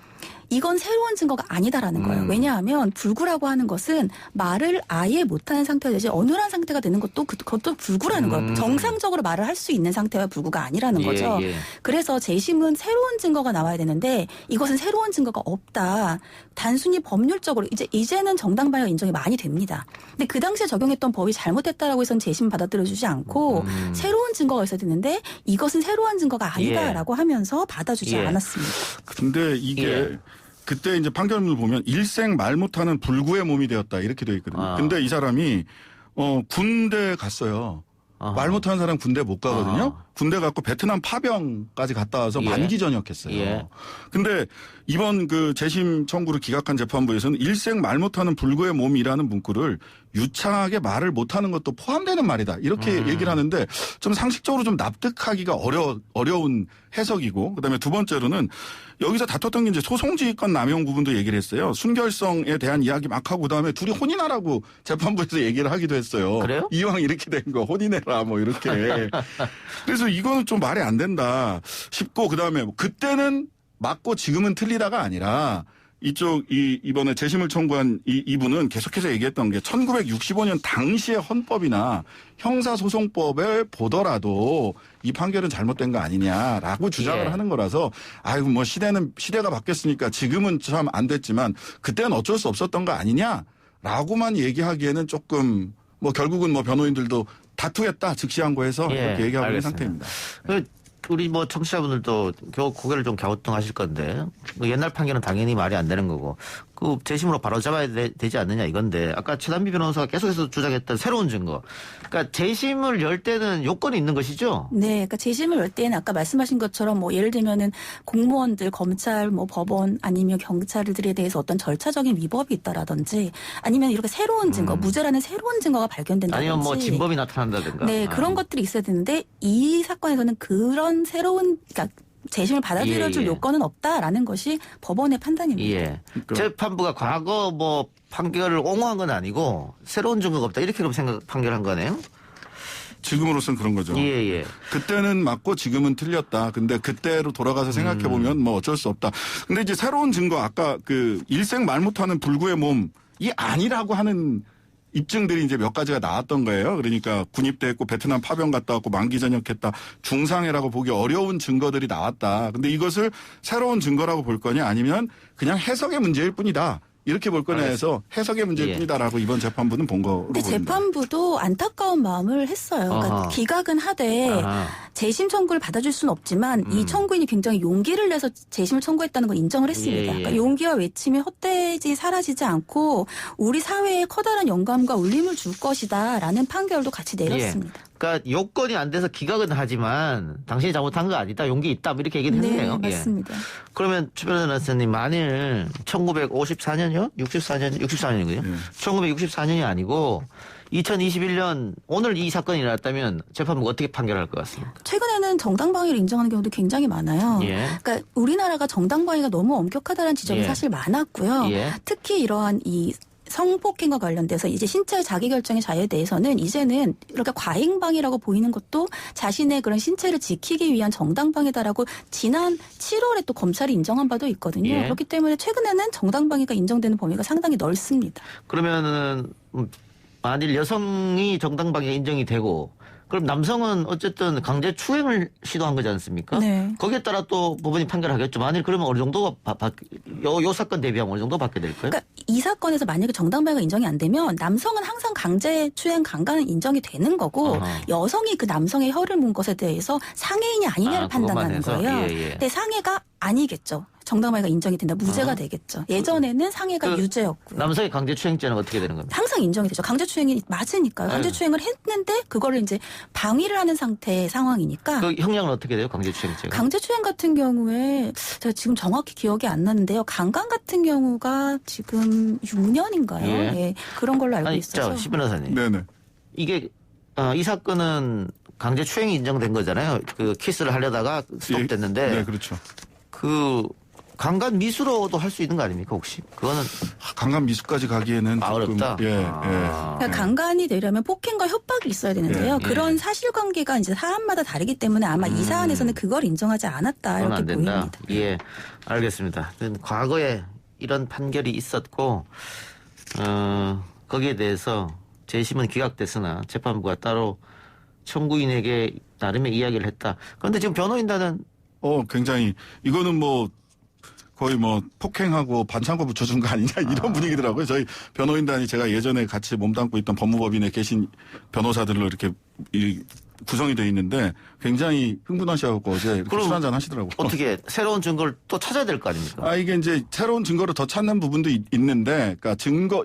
이건 새로운 증거가 아니다라는 거예요. 왜냐하면 불구라고 하는 것은 말을 아예 못하는 상태가 되지 어눌한 상태가 되는 것도 그것도 불구라는 거예요. 정상적으로 말을 할 수 있는 상태와 불구가 아니라는 거죠. 예. 그래서 재심은 새로운 증거가 나와야 되는데 이것은 새로운 증거가 없다. 단순히 법률적으로 이제는 정당방위가 인정이 많이 됩니다. 근데 그 당시에 적용했던 법이 잘못됐다라고 해서는 재심 받아들여주지 않고 새로운 증거가 있어야 되는데 이것은 새로운 증거가 아니다라고 하면서 받아주지 예. 않았습니다. 근데 이게 예. 그때 이제 판결문을 보면 일생 말 못하는 불구의 몸이 되었다 이렇게 되어 있거든요. 아. 근데 이 사람이 군대 갔어요. 아하. 말 못하는 사람 군대 못 가거든요. 아하. 군대 갔고 베트남 파병까지 갔다 와서 예. 만기 전역했어요. 예. 근데 이번 그 재심 청구를 기각한 재판부에서는 일생 말 못하는 불구의 몸이라는 문구를 유창하게 말을 못하는 것도 포함되는 말이다. 이렇게 얘기를 하는데 좀 상식적으로 좀 납득하기가 어려운 해석이고 그다음에 두 번째로는 여기서 다퉜던 게 이제 소송지휘권 남용 부분도 얘기를 했어요. 순결성에 대한 이야기 막 하고 그다음에 둘이 혼인하라고 재판부에서 얘기를 하기도 했어요. 그래요? 이왕 이렇게 된 거 혼인해라 뭐 이렇게. 그래서 이거는 좀 말이 안 된다 싶고 그다음에 그때는 맞고 지금은 틀리다가 아니라 이번에 재심을 청구한 이분은 계속해서 얘기했던 게 1965년 당시의 헌법이나 형사소송법을 보더라도 이 판결은 잘못된 거 아니냐라고 주장을 예. 하는 거라서 아이고 뭐 시대가 바뀌었으니까 지금은 참 안 됐지만 그때는 어쩔 수 없었던 거 아니냐라고만 얘기하기에는 조금 뭐 결국은 뭐 변호인들도 다투겠다 즉시한 거에서 예, 이렇게 얘기하고 있는 알겠습니다. 상태입니다. 우리 뭐 청취자분들도 고개를 좀 갸우뚱하실 건데 뭐 옛날 판결은 당연히 말이 안 되는 거고 그 재심으로 바로 잡아야 되지 않느냐 이건데 아까 최단비 변호사가 계속해서 주장했던 새로운 증거. 그러니까 재심을 열 때는 요건이 있는 것이죠. 네, 그러니까 재심을 열 때는 아까 말씀하신 것처럼 뭐 예를 들면은 공무원들, 검찰, 뭐 법원 아니면 경찰들에 대해서 어떤 절차적인 위법이 있다라든지 아니면 이렇게 새로운 증거, 무죄라는 새로운 증거가 발견된다든지 아니면 뭐 진범이 나타난다든가. 네, 그런 것들이 있어야 되는데 이 사건에서는 그런 새로운 그러니까 재심을 받아들여줄 예. 요건은 없다라는 것이 법원의 판단입니다. 예. 재판부가 과거 뭐 판결을 옹호한 건 아니고 새로운 증거가 없다 이렇게 그럼 판결한 거네요. 지금으로선 그런 거죠. 예. 그때는 맞고 지금은 틀렸다. 근데 그때로 돌아가서 생각해 보면 뭐 어쩔 수 없다. 근데 이제 새로운 증거 아까 그 일생 말 못하는 불구의 몸이 아니라고 하는 입증들이 이제 몇 가지가 나왔던 거예요. 그러니까 군입대했고 베트남 파병 갔다 왔고 만기 전역했다. 중상해라고 보기 어려운 증거들이 나왔다. 근데 이것을 새로운 증거라고 볼 거냐 아니면 그냥 해석의 문제일 뿐이다. 이렇게 볼 거냐 해서 해석의 문제일 뿐이다라고 이번 재판부는 본 거로 근데 보입니다. 재판부도 안타까운 마음을 했어요. 그러니까 기각은 하되 재심 청구를 받아줄 수는 없지만 이 청구인이 굉장히 용기를 내서 재심을 청구했다는 걸 인정을 했습니다. 그러니까 용기와 외침이 헛되지 사라지지 않고 우리 사회에 커다란 영감과 울림을 줄 것이다라는 판결도 같이 내렸습니다. 그러니까 요건이 안 돼서 기각은 하지만 당신이 잘못한 거 아니다. 용기 있다. 뭐 이렇게 얘기를 했네요. 네, 맞습니다. 그러면 최 변호사님 만일 1954년이요? 64년이거든요. 1964년이 아니고 2021년 오늘 이 사건이 일어났다면 재판부가 어떻게 판결할 것 같습니까? 최근에는 정당방위를 인정하는 경우도 굉장히 많아요. 그러니까 우리나라가 정당방위가 너무 엄격하다는 지적이 사실 많았고요. 특히 이러한 이 성폭행과 관련돼서 이제 신체의 자기결정의 자유에 대해서는 이제는 이렇게 과잉방위라고 보이는 것도 자신의 그런 신체를 지키기 위한 정당방위다라고 지난 7월에 또 검찰이 인정한 바도 있거든요. 그렇기 때문에 최근에는 정당방위가 인정되는 범위가 상당히 넓습니다. 그러면은 만일 여성이 정당방위가 인정이 되고 그럼 남성은 어쨌든 강제 추행을 시도한 거지 않습니까? 네. 거기에 따라 또 법원이 판결하겠죠. 만일 그러면 어느 정도가 요 사건 대비하면 어느 정도 받게 될까요? 그러니까 이 사건에서 만약에 정당방위가 인정이 안 되면 남성은 항상 강제 추행 강간은 인정이 되는 거고 여성이 그 남성의 혀를 문 것에 대해서 상해인이 아니냐를 판단하는 거예요. 근데 상해가 아니겠죠. 정당방위가 인정이 된다. 무죄가 되겠죠. 예전에는 상해가 유죄였고요. 남성의 강제추행죄는 어떻게 되는 겁니까? 항상 인정이 되죠. 강제추행이 맞으니까요. 강제추행을 했는데 그거를 이제 방위를 하는 상태의 상황이니까. 그 형량은 어떻게 돼요? 강제추행죄가? 강제추행 같은 경우에 제가 지금 정확히 기억이 안 나는데요. 강간 같은 경우가 지금 6년인가요? 그런 걸로 알고 있어서. 시 변호사님. 네네. 이게 이 사건은 강제추행이 인정된 거잖아요. 그 키스를 하려다가 스톱됐는데. 네, 그렇죠. 그 강간 미수로도 할 수 있는 거 아닙니까 혹시? 그거는 강간 미수까지 가기에는 조금, 어렵다. 그러니까 강간이 되려면 폭행과 협박이 있어야 되는데요. 그런 사실관계가 이제 사안마다 다르기 때문에 아마 이 사안에서는 그걸 인정하지 않았다 이렇게 안 된다. 보입니다. 예, 알겠습니다. 과거에 이런 판결이 있었고 거기에 대해서 재심은 기각됐으나 재판부가 따로 청구인에게 나름의 이야기를 했다. 그런데 지금 변호인단은 굉장히 이거는 뭐 거의 뭐 폭행하고 반창고 붙여준 거 아니냐 이런 분위기더라고요. 저희 변호인단이 제가 예전에 같이 몸담고 있던 법무법인에 계신 변호사들로 이렇게 구성이 돼 있는데 굉장히 흥분하셔갖고 어제 이렇게 술 한잔 하시더라고요. 어떻게 새로운 증거를 또 찾아야 될 거 아닙니까? 이게 이제 새로운 증거를 더 찾는 부분도 있는데, 그러니까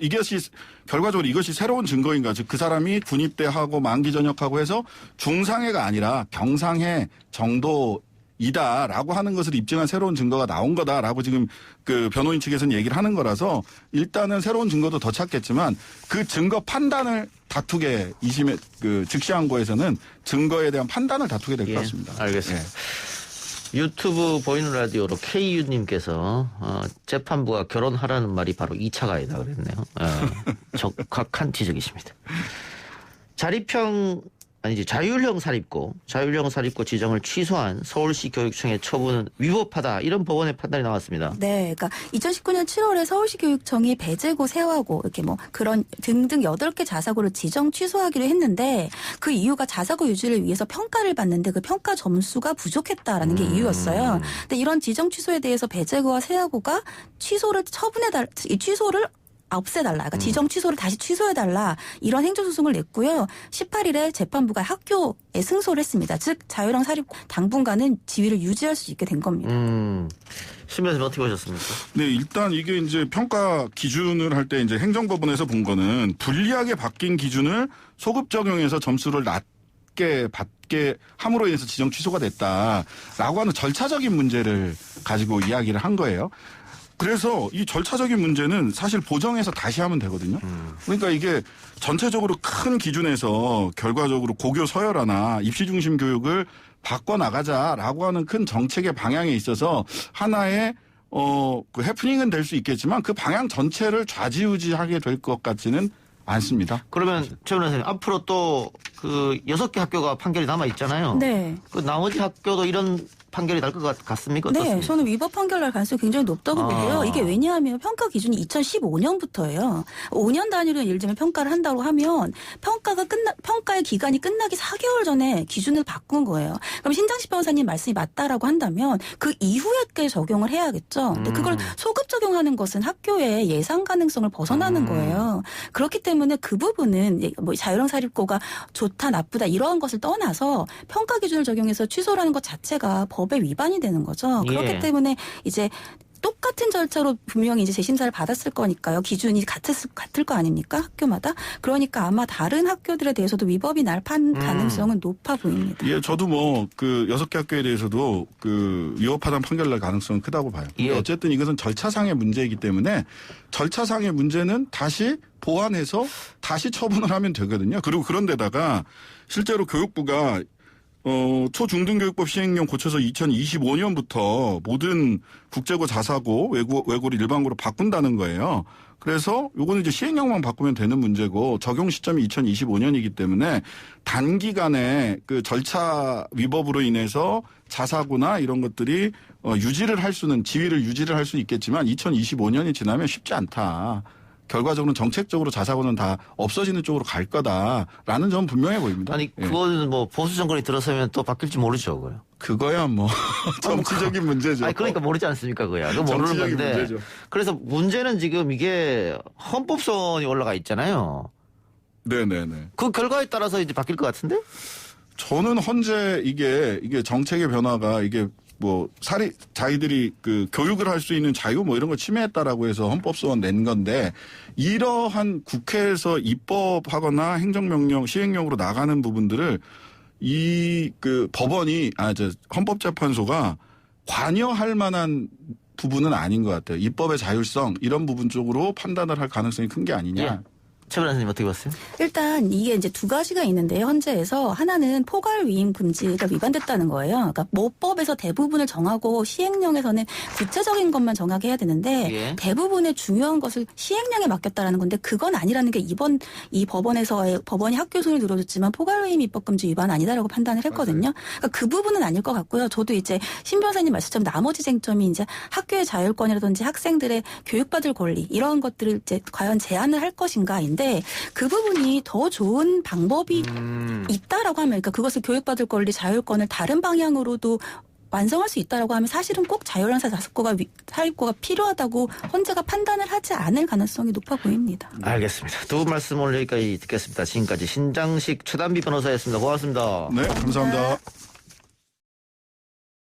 이것이 결과적으로 이것이 새로운 증거인가? 즉 그 사람이 군입대하고 만기 전역하고 해서 중상해가 아니라 경상해 정도 이다라고 하는 것을 입증한 새로운 증거가 나온 거다라고 지금 그 변호인 측에서는 얘기를 하는 거라서 일단은 새로운 증거도 더 찾겠지만 그 증거 판단을 다투게 2심의 그 즉시항고에서는 증거에 대한 판단을 다투게 될 것 같습니다. 알겠습니다. 유튜브 보이는 라디오로 KU님께서 재판부가 결혼하라는 말이 바로 2차 가해다 그랬네요. 적확한 지적이십니다. 자율형 사립고 지정을 취소한 서울시 교육청의 처분은 위법하다. 이런 법원의 판단이 나왔습니다. 네, 그러니까 2019년 7월에 서울시 교육청이 배제고, 세화고 이렇게 뭐 그런 등등 8개 자사고를 지정 취소하기로 했는데 그 이유가 자사고 유지를 위해서 평가를 받는데 그 평가 점수가 부족했다라는 게 이유였어요. 근데 이런 지정 취소에 대해서 배제고와 세화고가 취소를 없애달라. 그러니까 지정 취소를 다시 취소해달라. 이런 행정소송을 냈고요. 18일에 재판부가 학교에 승소를 했습니다. 즉 자율형 사립 당분간은 지위를 유지할 수 있게 된 겁니다. 신 변호사님 어떻게 보셨습니까? 네, 일단 이게 이제 평가 기준을 할 때 이제 행정법원에서 본 거는 불리하게 바뀐 기준을 소급 적용해서 점수를 낮게 받게 함으로 인해서 지정 취소가 됐다라고 하는 절차적인 문제를 가지고 이야기를 한 거예요. 그래서 이 절차적인 문제는 사실 보정해서 다시 하면 되거든요. 그러니까 이게 전체적으로 큰 기준에서 결과적으로 고교 서열화나 입시 중심 교육을 바꿔나가자라고 하는 큰 정책의 방향에 있어서 하나의 그 해프닝은 될 수 있겠지만 그 방향 전체를 좌지우지하게 될 것 같지는 않습니다. 그러면 최 변호사님 앞으로 또 그 6개 학교가 판결이 남아 있잖아요. 네. 그 나머지 학교도 이런 판결이 날 것 같습니까? 네, 어떻습니까? 저는 위법 판결 날 가능성이 굉장히 높다고 아. 보고요. 이게 왜냐하면 평가 기준이 2015년부터예요. 5년 단위로 예를 들면 평가를 한다고 하면 평가의 기간이 끝나기 4개월 전에 기준을 바꾼 거예요. 그럼 신장식 변호사님 말씀이 맞다라고 한다면 그 이후에 적용을 해야겠죠. 근데 그걸 소급 적용하는 것은 학교의 예상 가능성을 벗어나는 거예요. 그렇기 때문에 그 부분은 뭐 자율형 사립고가 좋다 나쁘다 이러한 것을 떠나서 평가 기준을 적용해서 취소라는 것 자체가 법의 위반이 되는 거죠. 예. 그렇기 때문에 이제 똑같은 절차로 분명히 이제 재심사를 받았을 거니까요. 기준이 같을 거 아닙니까? 학교마다. 그러니까 아마 다른 학교들에 대해서도 위법이 날 가능성은 높아 보입니다. 예, 저도 뭐 그 6개 학교에 대해서도 그 위법하다는 판결 날 가능성은 크다고 봐요. 예. 어쨌든 이것은 절차상의 문제이기 때문에 절차상의 문제는 다시 보완해서 다시 처분을 하면 되거든요. 그리고 그런데다가 실제로 교육부가 초중등교육법 시행령 고쳐서 2025년부터 모든 국제고 자사고 외고를 일반고로 바꾼다는 거예요. 그래서 요거는 이제 시행령만 바꾸면 되는 문제고 적용 시점이 2025년이기 때문에 단기간에 그 절차 위법으로 인해서 자사고나 이런 것들이 지위를 유지를 할 수 있겠지만 2025년이 지나면 쉽지 않다. 결과적으로는 정책적으로 자사고는 다 없어지는 쪽으로 갈 거다라는 점은 분명해 보입니다. 아니 예. 그거는 뭐 보수 정권이 들어서면 또 바뀔지 모르죠. 그거요. 그거야 뭐 정치적인 문제죠. 아니 그러니까 모르지 않습니까? 그거야. 그거 모르는 정치적인 건데. 문제죠. 그래서 문제는 지금 이게 헌법소원이 올라가 있잖아요. 네네네. 그 결과에 따라서 이제 바뀔 것 같은데? 저는 현재 이게 정책의 변화가 이게 뭐 자기들이 그 교육을 할 수 있는 자유 뭐 이런 거 침해했다라고 해서 헌법소원 낸 건데 이러한 국회에서 입법하거나 행정명령 시행령으로 나가는 부분들을 이 그 헌법재판소가 관여할 만한 부분은 아닌 것 같아요. 입법의 자율성 이런 부분 쪽으로 판단을 할 가능성이 큰 게 아니냐. 예. 최 변호사님 어떻게 봤어요? 일단 이게 이제 두 가지가 있는데요. 헌재에서 하나는 포괄 위임 금지가 위반됐다는 거예요. 그러니까 모법에서 대부분을 정하고 시행령에서는 구체적인 것만 정하게 해야 되는데 예. 대부분의 중요한 것을 시행령에 맡겼다라는 건데 그건 아니라는 게 이 법원이 학교 손을 들어줬지만 포괄 위임 입법 금지 위반 아니다라고 판단을 했거든요. 그러니까 그 부분은 아닐 것 같고요. 저도 이제 신 변호사님 말씀처럼 나머지 쟁점이 이제 학교의 자율권이라든지 학생들의 교육받을 권리 이런 것들을 이제 과연 제한을 할 것인가 인데 그 부분이 더 좋은 방법이 있다라고 하면 그러니까 그것을 교육받을 권리 자율권을 다른 방향으로도 완성할 수 있다라고 하면 사실은 꼭 자율형 사립고가 필요하다고 헌재가 판단을 하지 않을 가능성이 높아 보입니다. 알겠습니다. 두 분 말씀 오늘 여기까지 듣겠습니다. 지금까지 신장식 최단비 변호사였습니다. 고맙습니다. 네, 감사합니다.